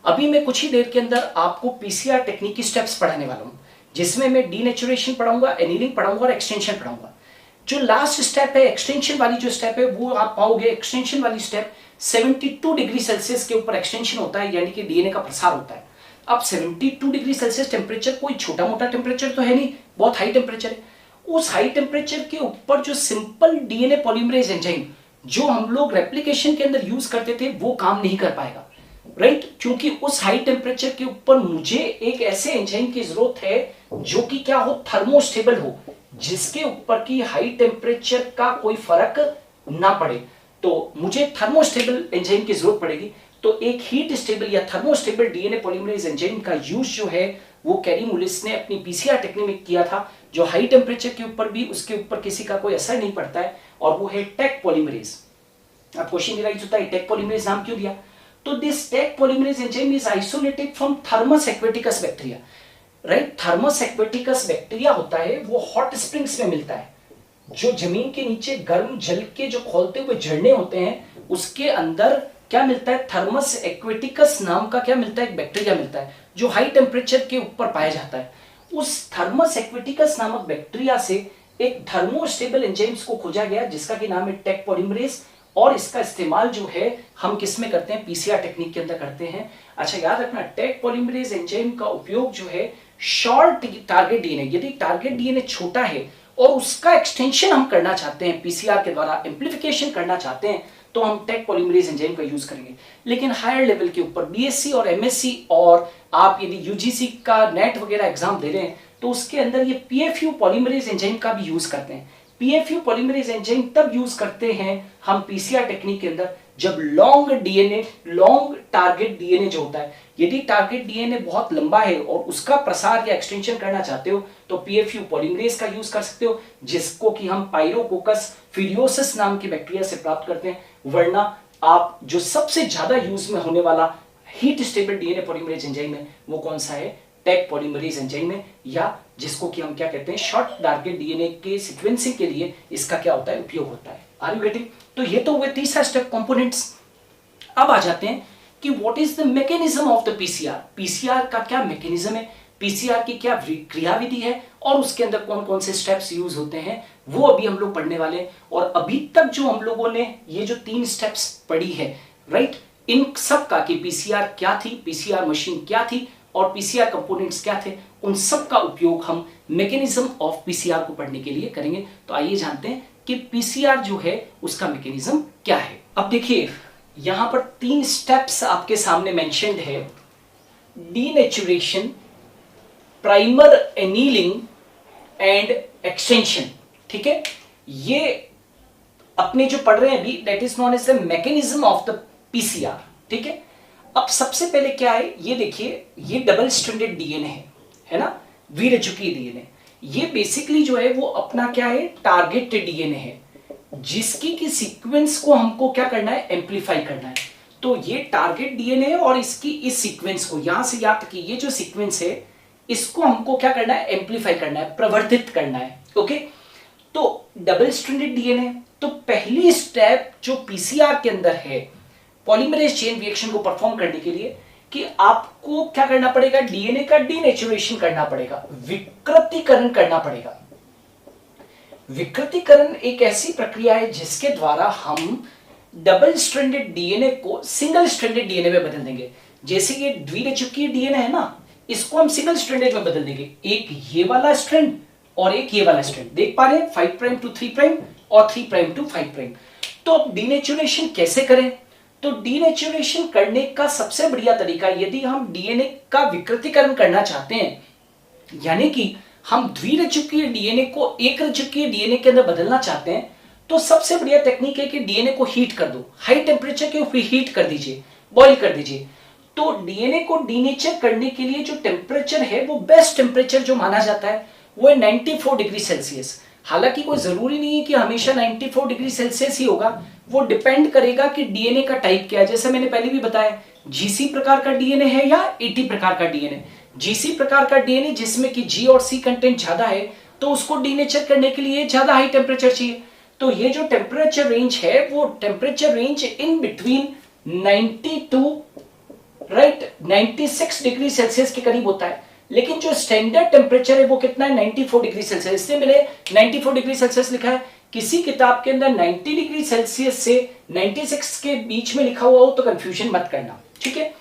अभी मैं कुछ ही देर के अंदर आपको पीसीआर टेक्निक की स्टेप्स पढ़ाने वाला हूं, जिसमें मैं डीनेचुरेशन पढ़ाऊंगा, एनीलिंग पढ़ाऊंगा और एक्सटेंशन पढ़ाऊंगा। जो लास्ट स्टेप है, एक्सटेंशन वाली जो स्टेप है, वो आप पाओगे। एक्सटेंशन वाली स्टेप 72 डिग्री सेल्सियस के ऊपर एक्सटेंशन होता है, यानी कि डीएनए का प्रसार होता है। अब 72 डिग्री सेल्सियस टेम्परेचर कोई छोटा मोटा टेम्परेचर तो है नहीं, बहुत हाई टेम्परेचर है। उस हाई टेम्परेचर के ऊपर जो सिंपल डीएनए पॉलीमरेज एंजाइम जो हम लोग रेप्लिकेशन के अंदर यूज करते थे वो काम नहीं कर पाएगा, राइट। क्योंकि उस हाई टेम्परेचर के ऊपर मुझे एक ऐसे एंजाइम की जरूरत है जो कि क्या हो, थर्मोस्टेबल हो, जिसके ऊपर की हाई टेम्परेचर का कोई फर्क ना पड़े। तो मुझे थर्मोस्टेबल एंजाइम की जरूरत पड़ेगी। तो एक हीट स्टेबल या थर्मोस्टेबल डीएनए पॉलीमरेज एंजाइम का यूज जो है वो कैरी मुलिस ने अपनी पीसीआर टेक्निक में किया था, जो हाई टेम्परेचर के ऊपर भी उसके ऊपर किसी का कोई असर नहीं पड़ता है, और वो है टेक पॉलीमरेज। अब क्वेश्चन राइज होता है टेक पॉलीमरेज नाम क्यों दिया? तो this Taq polymerase enzyme is isolated from Thermus aquaticus bacteria, right. Thermus aquaticus bacteria होता है वो हॉट स्प्रिंग्स में मिलता है, जो जमीन के नीचे गर्म जल के जो खोलते हुए झरने होते हैं उसके अंदर क्या मिलता है, थर्मस एक्वेटिकस नाम का क्या मिलता है, एक बैक्टीरिया मिलता है जो हाई टेम्परेचर के ऊपर पाया जाता है। उस थर्मस एक्वेटिकस नामक बैक्टीरिया से एक थर्मोस्टेबल एंजाइम्स को खोजा गया जिसका कि नाम है टेक पॉलीमरेज, और इसका इस्तेमाल जो है हम किस में करते हैं, पीसीआर टेक्निक के अंदर करते हैं। अच्छा याद रखना टेक पॉलीमरेज एंजाइम का उपयोग जो है शॉर्ट टारगेट डीएनए, यदि टारगेट डीएनए छोटा है और उसका एक्सटेंशन हम करना चाहते हैं पीसीआर के द्वारा, एम्प्लीफिकेशन करना चाहते हैं, तो हम टेक पॉलीमरेज एंजाइम का यूज करेंगे। लेकिन हायर लेवल के ऊपर बीएससी और एमएससी, और आप यदि यूजीसी का नेट वगैरह एग्जाम दे रहे हैं तो उसके अंदर ये पीएफयू पॉलीमरेज एंजाइम का भी यूज करते हैं। पीएफयू पॉलीमरेज एंजाइम तब यूज करते हैं हम पीसीआर टेक्निक के अंदर जब long DNA, long target DNA जो होता है, यदि टारगेट डीएनए बहुत लंबा है और उसका प्रसार या एक्सटेंशन करना चाहते हो तो पीएफयू पॉलीमरेज का यूज कर सकते हो, जिसको कि हम पायरोकोकस फिरियोसिस नाम के बैक्टीरिया से प्राप्त करते हैं। वरना आप जो सबसे ज्यादा यूज में होने वाला heat stable DNA polymerase enzyme है वो कौन सा है, टैग पॉलीमरेज एंजाइम है, या जिसको कि हम क्या कहते हैं शॉर्ट टारगेट डीएनए के सीक्वेंसिंग के लिए इसका क्या होता है उपयोग होता है। Are you getting? तो ये तो हुए तीसरा स्टेप कंपोनेंट्स। अब आ जाते हैं कि what is the mechanism of the PCR. PCR का क्या मैकेनिज्म है, पीसीआर की क्या क्रियाविधि है और उसके अंदर कौन कौन से स्टेप्स यूज होते हैं वो अभी हम लोग पढ़ने वाले हैं। और अभी तक जो हम लोगों ने ये जो 3 स्टेप्स पढ़ी है, राइट, इन सब का कि पीसीआर क्या थी, पीसीआर मशीन क्या थी और पीसीआर कंपोनेंट्स क्या थे, उन सब का उपयोग हम मैकेनिज्म ऑफ पीसीआर को पढ़ने के लिए करेंगे। तो आइए जानते हैं कि पीसीआर जो है उसका मैकेनिज्म क्या है। अब देखिए यहां पर 3 स्टेप्स आपके सामने मेंशन्ड है, denaturation, primer annealing and extension. ठीक है, ये अपने जो पढ़ रहे हैं अभी that is known as the mechanism of the PCR. ठीक है, अब सबसे पहले क्या है, ये देखिए ये डबल स्ट्रैंडेड डीएनए है ना, द्विरजुकीय डीएनए। ये बेसिकली जो है वो अपना क्या है टारगेट डीएनए है, जिसकी की सीक्वेंस को हमको क्या करना है एम्पलीफाई करना है। तो ये टारगेट डीएनए और इसकी इस सीक्वेंस को यहां से याद रखिए, ये जो सीक्वेंस है इसको हमको क्या करना है एम्पलीफाई करना है, प्रवर्धित करना है। ओके, तो डबल स्ट्रैंडेड डीएनए, तो पहली स्टेप जो पीसीआर के अंदर है पॉलीमरेज चेन रिएक्शन को परफॉर्म करने के लिए कि आपको क्या करना पड़ेगा, डीएनए का डीनेचुरेशन करना पड़ेगा, विकृतीकरण करना पड़ेगा। विकृतीकरण एक ऐसी प्रक्रिया है जिसके द्वारा हम डबल स्ट्रैंडेड डीएनए को सिंगल स्ट्रैंडेड डीएनए में बदल देंगे। जैसे ये द्विरजुकीय डीएनए है ना, इसको हम सिंगल स्ट्रैंडेड में बदल देंगे, एक ये वाला स्ट्रैंड और एक ये वाला स्ट्रैंड, देख पा रहे हैं 5 प्राइम टू 3 प्राइम और 3 प्राइम टू 5 प्राइम। तो अब डीनेचुरेशन कैसे करें, तो डीनेचुरेशन करने का सबसे बढ़िया तरीका, यदि हम डीएनए का विकृतीकरण करना चाहते हैं, यानी कि हम द्विरजुकीय डीएनए को एक रजुकीय डीएनए के अंदर बदलना चाहते हैं, तो सबसे बढ़िया टेक्निक है कि डीएनए को हीट कर दो, हाई टेम्परेचर के ऊपर हीट कर दीजिए, बॉईल कर दीजिए। तो डीएनए को डीनेचर करने के लिए जो टेम्परेचर है वो बेस्ट टेम्परेचर जो माना जाता है वो है 94 डिग्री सेल्सियस। हालांकि कोई जरूरी नहीं है कि हमेशा 94 डिग्री सेल्सियस ही होगा, वो डिपेंड करेगा कि डीएनए का टाइप क्या है। जैसे मैंने पहले भी बताया, जीसी प्रकार का डीएनए है या एटी प्रकार का डीएनए। जीसी प्रकार का डीएनए जिसमें कि जी और सी कंटेंट ज्यादा है, तो उसको डीनेचर करने के लिए ज्यादा हाई टेम्परेचर चाहिए। तो ये जो टेम्परेचर रेंज है वो temperature range in between 96 degree Celsius के करीब होता है। लेकिन जो स्टैंडर्ड टेम्परेचर है वो कितना है 94 डिग्री सेल्सियस, इसलिए मैंने 94 डिग्री सेल्सियस लिखा है। किसी किताब के अंदर 90 डिग्री सेल्सियस से 96 के बीच में लिखा हुआ हो तो कंफ्यूजन मत करना, ठीक है।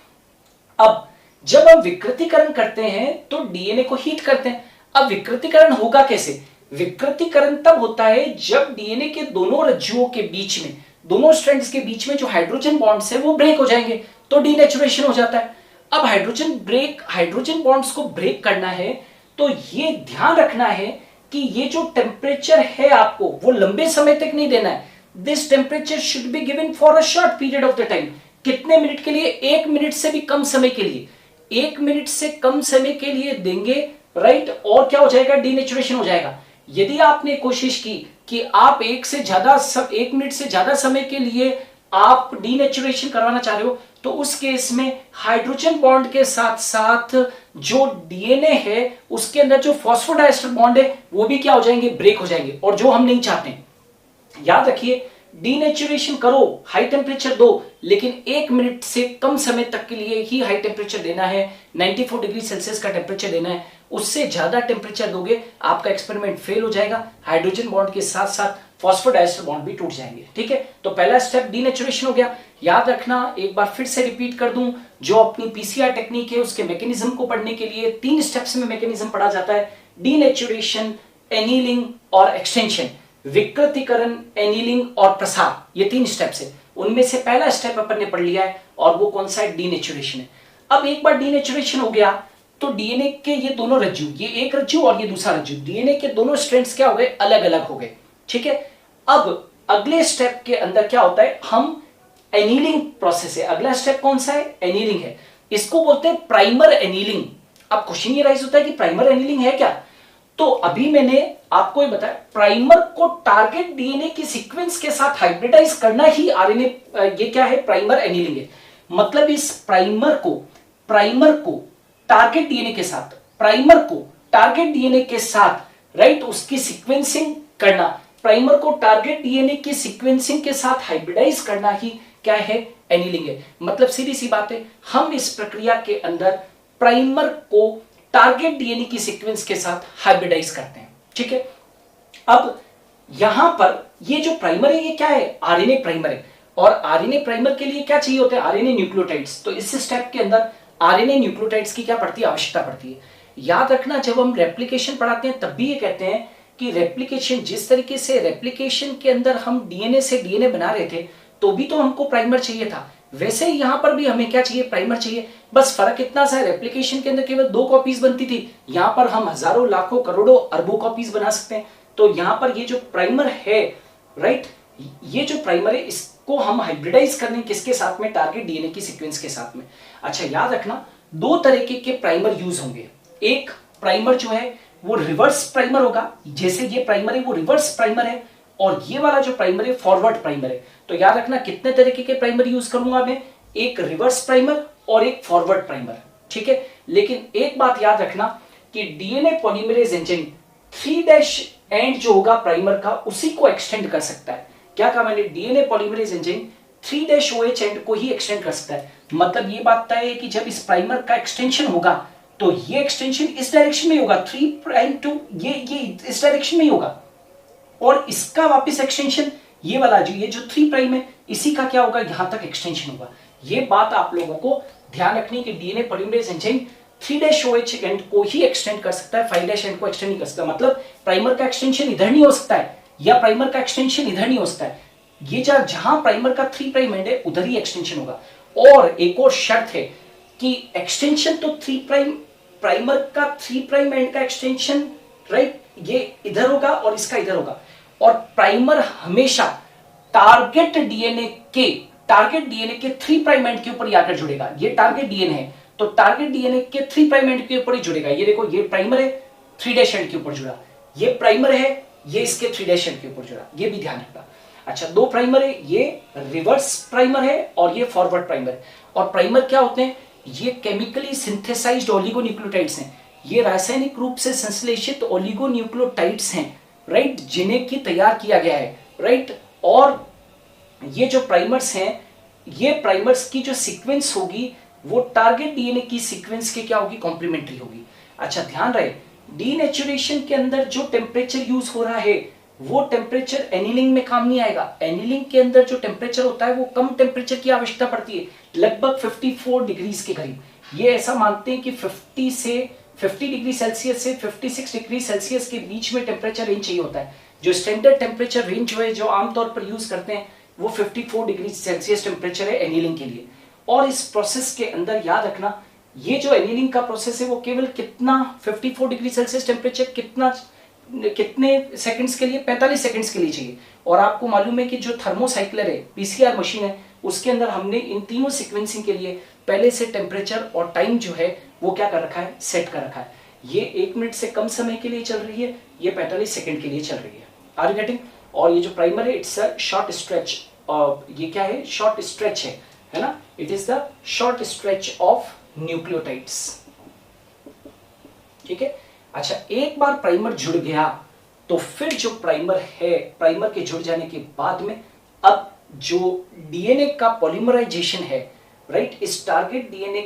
अब जब हम विकृतीकरण करते हैं तो डीएनए को हीट करते हैं। अब विकृतीकरण होगा कैसे, विकृतीकरण तब होता है जब डीएनए के दोनों रज्जुओं के बीच में, दोनों स्ट्रैंड्स के बीच में जो हाइड्रोजन बॉन्ड्स है वो ब्रेक हो जाएंगे, तो डीनेचुरेशन हो जाता है। अब हाइड्रोजन बॉन्ड्स को ब्रेक करना है तो ये ध्यान रखना है कि ये जो टेम्परेचर है आपको वो लंबे समय तक नहीं देना है। This temperature should be given for a short period of the time. कितने मिनट के लिए, 1 मिनट से भी कम समय के लिए, 1 मिनट से कम समय के लिए देंगे, राइट। और क्या हो जाएगा, डीनेचुरेशन हो जाएगा। यदि आपने कोशिश की कि आप 1 मिनट से ज्यादा समय के लिए आप डीनेचुरेशन करवाना चाह रहे हो, तो उस केस में हाइड्रोजन बॉन्ड के साथ साथ जो डीएनए है उसके अंदर जो फॉस्फोडाइस्टर बॉन्ड है वो भी क्या हो जाएंगे, ब्रेक हो जाएंगे, और जो हम नहीं चाहते। याद रखिए, डीनेचुरेशन करो, हाई टेम्परेचर दो, लेकिन 1 मिनट से कम समय तक के लिए ही हाई टेम्परेचर देना है, 94 डिग्री सेल्सियस का टेम्परेचर देना है। उससे ज्यादा टेम्परेचर दोगे आपका एक्सपेरिमेंट फेल हो जाएगा, हाइड्रोजन बॉन्ड के साथ साथ फॉस्फोडाइस्टर बॉन्ड भी टूट जाएंगे, ठीक है। तो पहला स्टेप डीनेचुरेशन हो गया। याद रखना, एक बार फिर से रिपीट कर दूं, जो अपनी पीसीआर टेक्निक है उसके मैकेनिज्म को पढ़ने के लिए 3 स्टेप्स में मैकेनिज्म पढ़ा जाता है, डीनेचुरेशन, एनीलिंग और एक्सटेंशन। विकृतीकरण, एनीलिंग और प्रसार, ये 3 स्टेप्स है। उनमें से पहला स्टेप अपन ने पढ़ लिया है, और वो कौन सा है, डीनेचुरेशन है। अब एक बार डीनेचुरेशन हो गया तो डीएनए के ये दोनों रज्जु, ये एक रज्जु और ये दूसरा रज्जु, डीएनए के दोनों स्ट्रैंड्स क्या हो गए, अलग अलग हो गए, ठीक है। अब अगले स्टेप के अंदर क्या होता है, हम एनीलिंग प्रोसेस है। अगला स्टेप कौन सा है, एनीलिंग है। इसको बोलते हैं प्राइमर एनीलिंग। अब क्वेश्चन ये राइज होता है कि प्राइमर एनीलिंग है क्या, तो अभी मैंने आपको ये बताया, प्राइमर को टारगेट डीएनए की सीक्वेंस के साथ हाइब्रिडाइज करना ही आरएनए, ये क्या है, प्राइमर एनीलिंग है। मतलब इस प्राइमर को टारगेट डीएनए के साथ, प्राइमर को टारगेट डीएनए के साथ राइट उसकी सीक्वेंसिंग करना, प्राइमर को टारगेट डीएनए की सीक्वेंसिंग के साथ हाइब्रिडाइज करना ही क्या है, एनीलिंग है। मतलब सीधी सी बात है, हम इस प्रक्रिया के अंदर प्राइमर को टारगेट डीएनए की सीक्वेंस के साथ हाइब्रिडाइज करते हैं। ठीक है, अब यहां पर ये जो प्राइमर है ये क्या है, आरएनए प्राइमर है। और आरएनए प्राइमर के लिए क्या चाहिए होता है, आरएनए न्यूक्लियोटाइड्स। तो इस स्टेप के अंदर आरएनए न्यूक्लियोटाइड्स की क्या पड़ती है, आवश्यकता पड़ती है। याद रखना, जब हम रेप्लिकेशन पढ़ाते हैं तब भी ये कहते हैं कि रेप्लिकेशन, जिस तरीके से रेप्लिकेशन के अंदर हम डीएनए से डीएनए बना रहे थे तो भी तो हमको प्राइमर चाहिए था, वैसे ही यहां पर भी हमें क्या चाहिए, प्राइमर चाहिए। बस फर्क इतना सा है, रेप्लिकेशन के अंदर केवल 2 कॉपीज बनती थी, यहां पर हम हजारों लाखों करोड़ों अरबों कॉपीज बना सकते हैं। तो यहां पर ये जो प्राइमर है राइट, ये जो प्राइमर है इसको हम हाइब्रिडाइज करने किसके साथ में, टारगेट डीएनए की सीक्वेंस के साथ में। अच्छा याद रखना, 2 तरीके के प्राइमर यूज होंगे। एक प्राइमर जो है वो रिवर्स प्राइमर होगा, जैसे ये प्राइमर है वो रिवर्स प्राइमर है, और ये वाला जो प्राइमर है फॉरवर्ड प्राइमर है। तो याद रखना कितने तरीके के प्राइमर यूज करूंगा मैं, एक रिवर्स प्राइमर और एक फॉरवर्ड प्राइमर। ठीक है, लेकिन एक बात याद रखना कि डीएनए पॉलीमरेज एंजाइम 3' एंड जो होगा प्राइमर का उसी को एक्सटेंड कर सकता है। क्या कहा मैंने, डीएनए पॉलीमरेज एंजाइम 3' एंड को ही एक्सटेंड कर सकता है। मतलब ये बात तय है कि जब इस प्राइमर का एक्सटेंशन होगा तो ये एक्सटेंशन इस डायरेक्शन में होगा, 3' टू ये इस डायरेक्शन में ही होगा, और इसका वापस एक्सटेंशन ये वाला जो, ये जो 3' है इसी का क्या होगा, यहां तक एक्सटेंशन होगा। ये बात आप लोगों को ध्यान रखनी कि डीएनए पॉलीमरेज एंजाइम 3' एंड को ही एक्सटेंड कर सकता है, 5' एंड को एक्सटेंड नहीं कर सकता। मतलब प्राइमर का एक्सटेंशन इधर नहीं हो सकता है या प्राइमर का एक्सटेंशन इधर नहीं हो सकता है, ये जहां प्राइमर का 3' एंड है उधर ही एक्सटेंशन होगा। और एक और शर्त है कि एक्सटेंशन तो 3', प्राइमर का 3' एंड का एक्सटेंशन राइट ये इधर होगा और इसका इधर होगा, और प्राइमर हमेशा टारगेट डीएनए के 3' एंड के ऊपर ही आकर जुड़ेगा। ये टारगेट डीएनए है तो टारगेट डीएनए के 3' एंड के ऊपर ही जुड़ेगा। ये देखो, ये प्राइमर है 3' एंड के ऊपर जुड़ा, ये प्राइमर है ये इसके 3' एंड के ऊपर जुड़ा, ये भी ध्यान रखना। अच्छा, 2 प्राइमर है, ये रिवर्स प्राइमर है और ये फॉरवर्ड प्राइमर है। और प्राइमर क्या होते हैं, ये केमिकली सिंथेसाइज्ड ओलिगोन्यूक्लियोटाइड्स हैं, ये रासायनिक रूप से संश्लेषित ओलिगोन्यूक्लियोटाइड्स हैं राइट, जिन्हें की तैयार किया गया है राइट। और ये जो प्राइमर्स हैं, ये प्राइमर्स की जो सीक्वेंस होगी वो टारगेट डीएनए की सीक्वेंस के क्या होगी, कॉम्प्लीमेंट्री होगी। अच्छा ध्यान रहे, डीनेचुरेशन के अंदर जो टेम्परेचर यूज हो रहा है वो टेम्परेचर एनीलिंग में काम नहीं आएगा। एनीलिंग के अंदर जो टेम्परेचर होता है वो कम टेम्परेचर की आवश्यकता पड़ती है, लगभग 54 डिग्रीज के करीब। ये ऐसा मानते हैं कि 50 डिग्री सेल्सियस से 56 डिग्री सेल्सियस के बीच में टेम्परेचर रेंज चाहिए होता है। जो स्टैंडर्ड टेम्परेचर रेंज जो है, जो आमतौर पर यूज करते हैं, वो 54 डिग्री सेल्सियस टेम्परेचर है एनीलिंग के लिए। और इस प्रोसेस के अंदर याद रखना, ये जो एनीलिंग का प्रोसेस है वो केवल कितना, 54 डिग्री सेल्सियस टेम्परेचर कितने सेकंड्स के लिए, 45 सेकंड्स के लिए चाहिए। और आपको मालूम है कि जो थर्मोसाइक्लर है, पीसीआर मशीन है, उसके अंदर हमने इन तीनों सीक्वेंसिंग के लिए पहले से टेम्परेचर और टाइम जो है वो क्या कर रखा है, सेट कर रखा है। ये 1 मिनट से कम समय के लिए चल रही है, ये 45 सेकंड के लिए चल रही है। Are you getting? और ये जो प्राइमर है इट्स अ शॉर्ट स्ट्रेच, ये क्या है, शॉर्ट स्ट्रेच है ना, it is the short stretch of nucleotides. ठीक है। अच्छा, एक बार प्राइमर जुड़ गया तो फिर जो प्राइमर है, प्राइमर के जुड़ जाने के बाद में अब जो डीएनए का पॉलीमराइजेशन है राइट, इस टारगेट डीएनए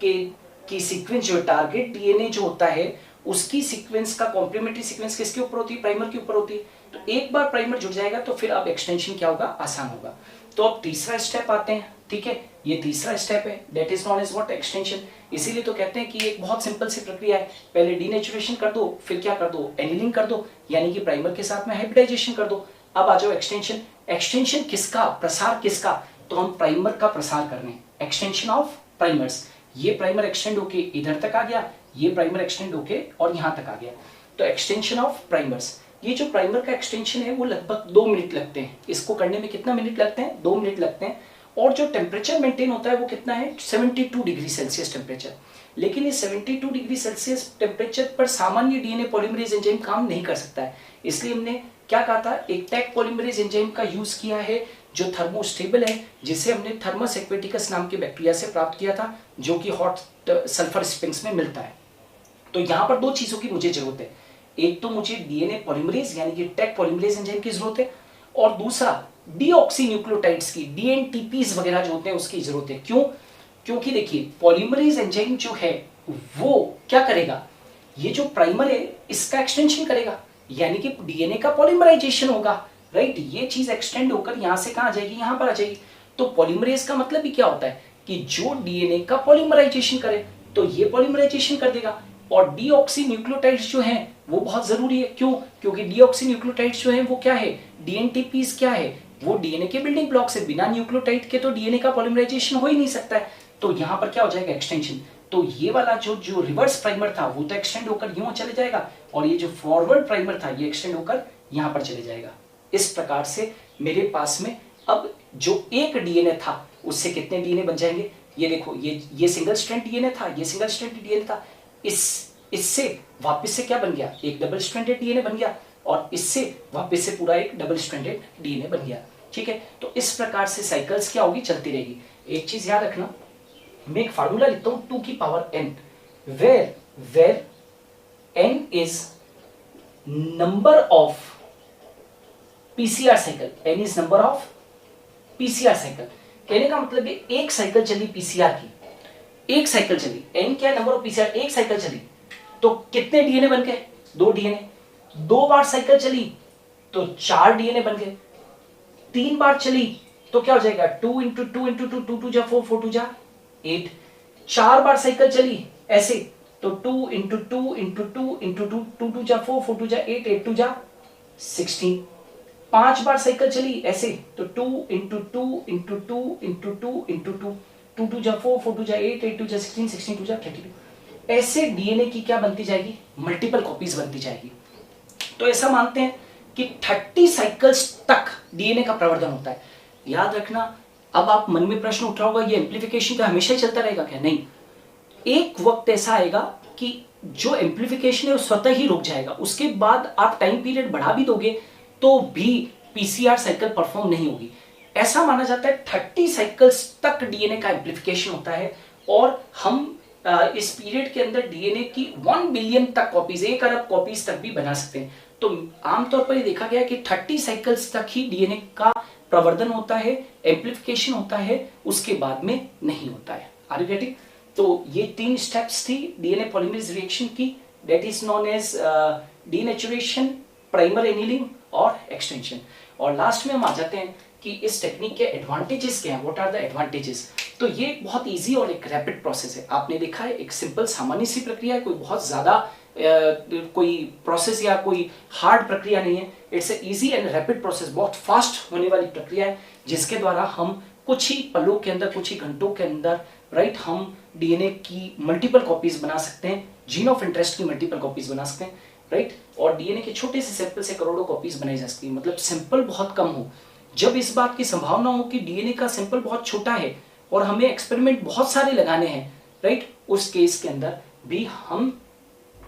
की सीक्वेंस, जो टारगेट डीएनए जो होता है उसकी सीक्वेंस का कॉम्प्लीमेंट्री सीक्वेंस किसके ऊपर होती है, प्राइमर के ऊपर होती है। तो एक बार प्राइमर जुड़ जाएगा तो फिर अब एक्सटेंशन क्या होगा, आसान होगा। तो अब तीसरा स्टेप आते हैं। ठीक है, ये तीसरा स्टेप है, that is known as what, extension. इसीलिए तो कहते हैं कि एक बहुत सिंपल सी प्रक्रिया है, पहले डीनेचुरेशन कर दो, फिर क्या कर दो, एनीलिंग कर दो, यानी कि प्राइमर के साथ में हाइब्रिडाइजेशन कर दो। अब आ जाओ एक्सटेंशन। एक्सटेंशन किसका, प्रसार किसका, तो हम प्राइमर का प्रसार कर रहे हैं, एक्सटेंशन ऑफ प्राइमर्स। ये प्राइमर एक्सटेंड होके इधर तक आ गया, ये प्राइमर एक्सटेंड होके और यहां तक आ गया, तो एक्सटेंशन ऑफ प्राइमर्स। ये जो प्राइमर का एक्सटेंशन है वो लगभग 2 मिनट लगते हैं। इसको करने में कितना मिनट लगते हैं, 2 मिनट लगते हैं। और जो टेम्परेचर मेंटेन होता है वो कितना है, 72 डिग्री सेल्सियस टेम्परेचर। लेकिन ये 72 डिग्री सेल्सियस टेम्परेचर पर सामान्य डीएनए पॉलीमरेज एंजाइम काम नहीं कर सकता है। इसलिए हमने क्या कहा था, एक टैग पॉलीमरेज एंजाइम का यूज किया है जो थर्मोस्टेबल है, जिसे हमने थर्मस एक्वेटिकस नाम के बैक्टीरिया से प्राप्त किया था, जो कि हॉट सल्फर स्प्रिंग्स में मिलता है। तो यहाँ पर दो चीज़ों की मुझे जरूरत है, एक तो मुझे डीएनए पॉलीमरेज यानी कि टेक पॉलीमरेज एंजाइम की जरूरत है, और दूसरा डीऑक्सी न्यूक्लियोटाइड्स की डीएनटीपीज वगैरह जो होते हैं उसकी जरूरत है। क्यों? क्योंकि देखिए पॉलीमरेज एंजाइम जो है वो क्या करेगा, ये जो प्राइमर है इसका एक्सटेंशन करेगा, यानी कि डीएनए का पॉलीमराइजेशन होगा, राइट। ये चीज एक्सटेंड होकर यहां से कहां जाएगी, यहां पर आ जाएगी। तो पॉलीमरेज का मतलब भी क्या होता है कि जो डीएनए का पॉलीमराइजेशन करे तो ये पॉलीमराइजेशन कर देगा। और डीऑक्सी न्यूक्लियोटाइड्स जो हैं वो बहुत जरूरी है। क्यों? क्योंकि डीऑक्सी न्यूक्लियोटाइड्स जो हैं वो क्या है, डीएनटीपीज क्या है, वो डीएनए के बिल्डिंग ब्लॉक से, बिना न्यूक्लियोटाइड के तो डीएनए का पॉलीमराइजेशन हो ही नहीं सकता है। तो यहां पर क्या हो जाएगा, एक्सटेंशन। तो ये वाला जो रिवर्स प्राइमर था वो तो एक्सटेंड होकर यूं चले जाएगा, और ये जो फॉरवर्ड प्राइमर था ये एक्सटेंड होकर यहां पर चले जाएगा। इस प्रकार से मेरे पास में अब जो एक डीएनए था उससे कितने डीएनए बन जाएंगे, ये देखो, ये सिंगल स्ट्रैंड डीएनए था, ये सिंगल स्ट्रैंड डीएनए था, इससे वापस से क्या बन गया, एक डबल स्ट्रैंडेड डीएनए बन गया, और इससे वापस से पूरा एक डबल स्ट्रैंडेड डीएनए बन गया। ठीक है, तो इस प्रकार से साइकिल्स क्या होगी, चलती रहेगी। एक चीज याद रखना, मैं एक फार्मूला लिखता हूं 2 की power n, where n is number of PCR cycle, n is number of PCR cycle. कहने का मतलब है एक साइकिल चली पीसीआर की, एक साइकिल चली, n क्या है, नंबर ऑफ पीसीआर, एक साइकिल चली तो कितने डीएनए बन गए, 2 डीएनए। 2 बार साइकिल चली तो 4 डीएनए बन गए। 3 बार चली तो क्या हो जाएगा, 2 इंटू 2 इंटू 2, 2 2 जा 4, 4 2 जा 8। 4 बार साइकिल चली ऐसे तो 2 इंटू 2 इंटू 2 इंटू 2, 2 2 जा 4, 4 2 जा 8, 8 2 जा 16। 5 बार साइकिल चली ऐसे तो 2 इंटू 2 इंटू 2 इंटू 2 इंटू 2, 2 2 जा 4, 4 2 जा 8, 8 2 जा 16, 16 2 जा 32। ऐसे डीएनए की क्या बनती जाएगी, मल्टीपल कॉपीज बनती जाएगी। तो ऐसा मानते हैं कि 30 साइकिल्स तक डीएनए का प्रवर्धन होता है। याद रखना, अब आप मन में प्रश्न उठ रहा होगा ये एम्प्लीफिकेशन का हमेशा ही चलता रहेगा क्या? नहीं, एक वक्त ऐसा आएगा कि जो एम्प्लीफिकेशन है वो स्वतः ही रुक जाएगा, उसके बाद आप टाइम पीरियड बढ़ा भी दोगे तो भी पीसीआर साइकिल परफॉर्म नहीं होगी। ऐसा माना जाता है 30 साइकिल्स तक डीएनए का एम्प्लीफिकेशन होता है, और हम इस पीरियड के अंदर डीएनए की 1 बिलियन तक कॉपीज, 1 अरब कॉपीज तक भी बना सकते हैं। तो आमतौर पर ये देखा गया कि 30 साइकिल्स तक ही डीएनए का प्रवर्धन होता है, एम्प्लीफिकेशन होता है, उसके बाद में नहीं होता है। Are you getting? तो ये 3 स्टेप्स थी डीएनए पॉलीमरेज रिएक्शन की, that is known as denaturation, primer annealing और एक्सटेंशन। और लास्ट में हम आ जाते हैं कि इस टेक्निक के एडवांटेजेस क्या हैं, व्हाट आर द एडवांटेजेस। तो ये बहुत इजी और एक रैपिड प्रोसेस है। आपने देखा है एक सिंपल सामान्य सी प्रक्रिया है, कोई बहुत ज्यादा कोई प्रोसेस या कोई हार्ड प्रक्रिया नहीं है। It's a easy and rapid process, बहुत फास्ट होने वाली प्रक्रिया है, जिसके द्वारा हम कुछ ही पलों के अंदर, कुछ ही घंटों के अंदर, राइट, हम डीएनए की मल्टीपल कॉपीज बना सकते हैं, जीन ऑफ इंटरेस्ट की मल्टीपल कॉपीज बना सकते हैं, राइट। और डीएनए के छोटे से सैंपल से करोड़ों कॉपीज बनाई जा सकती है। मतलब सैंपल बहुत कम हो, जब इस बात की संभावना हो कि डीएनए का सैंपल बहुत छोटा है और हमें एक्सपेरिमेंट बहुत सारे लगाने हैं, राइट, उस केस के अंदर भी हम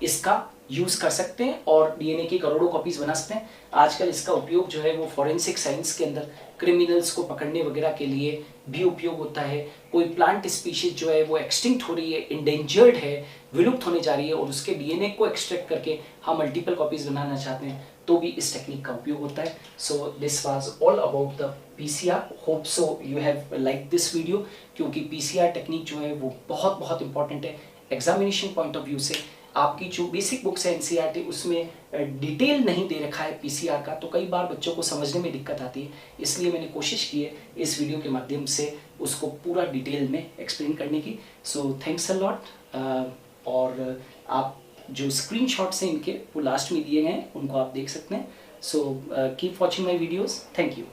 इसका यूज कर सकते हैं और डीएनए की करोड़ों कॉपीज बना सकते हैं। आजकल इसका उपयोग जो है वो फॉरेंसिक साइंस के अंदर क्रिमिनल्स को पकड़ने वगैरह के लिए भी उपयोग होता है। कोई प्लांट स्पीशीज जो है वो एक्सटिंक्ट हो रही है, इंडेंजर्ड है, विलुप्त होने जा रही है, और उसके डीएनए को एक्सट्रैक्ट करके हम मल्टीपल कॉपीज बनाना चाहते हैं तो भी इस टेक्निक का उपयोग होता है। So this was all about the PCR. Hope so you have like this video, क्योंकि पीसीआर टेक्निक जो है वो बहुत बहुत इंपॉर्टेंट है एग्जामिनेशन पॉइंट ऑफ व्यू से। आपकी जो बेसिक बुक्स है एनसीईआरटी, उसमें डिटेल नहीं दे रखा है पीसीआर का, तो कई बार बच्चों को समझने में दिक्कत आती है। इसलिए मैंने कोशिश की है इस वीडियो के माध्यम से उसको पूरा डिटेल में एक्सप्लेन करने की। So thanks a lot. और आप जो स्क्रीनशॉट्स हैं इनके वो लास्ट में दिए गए हैं, उनको आप देख सकते हैं। So keep watching my videos. Thank you.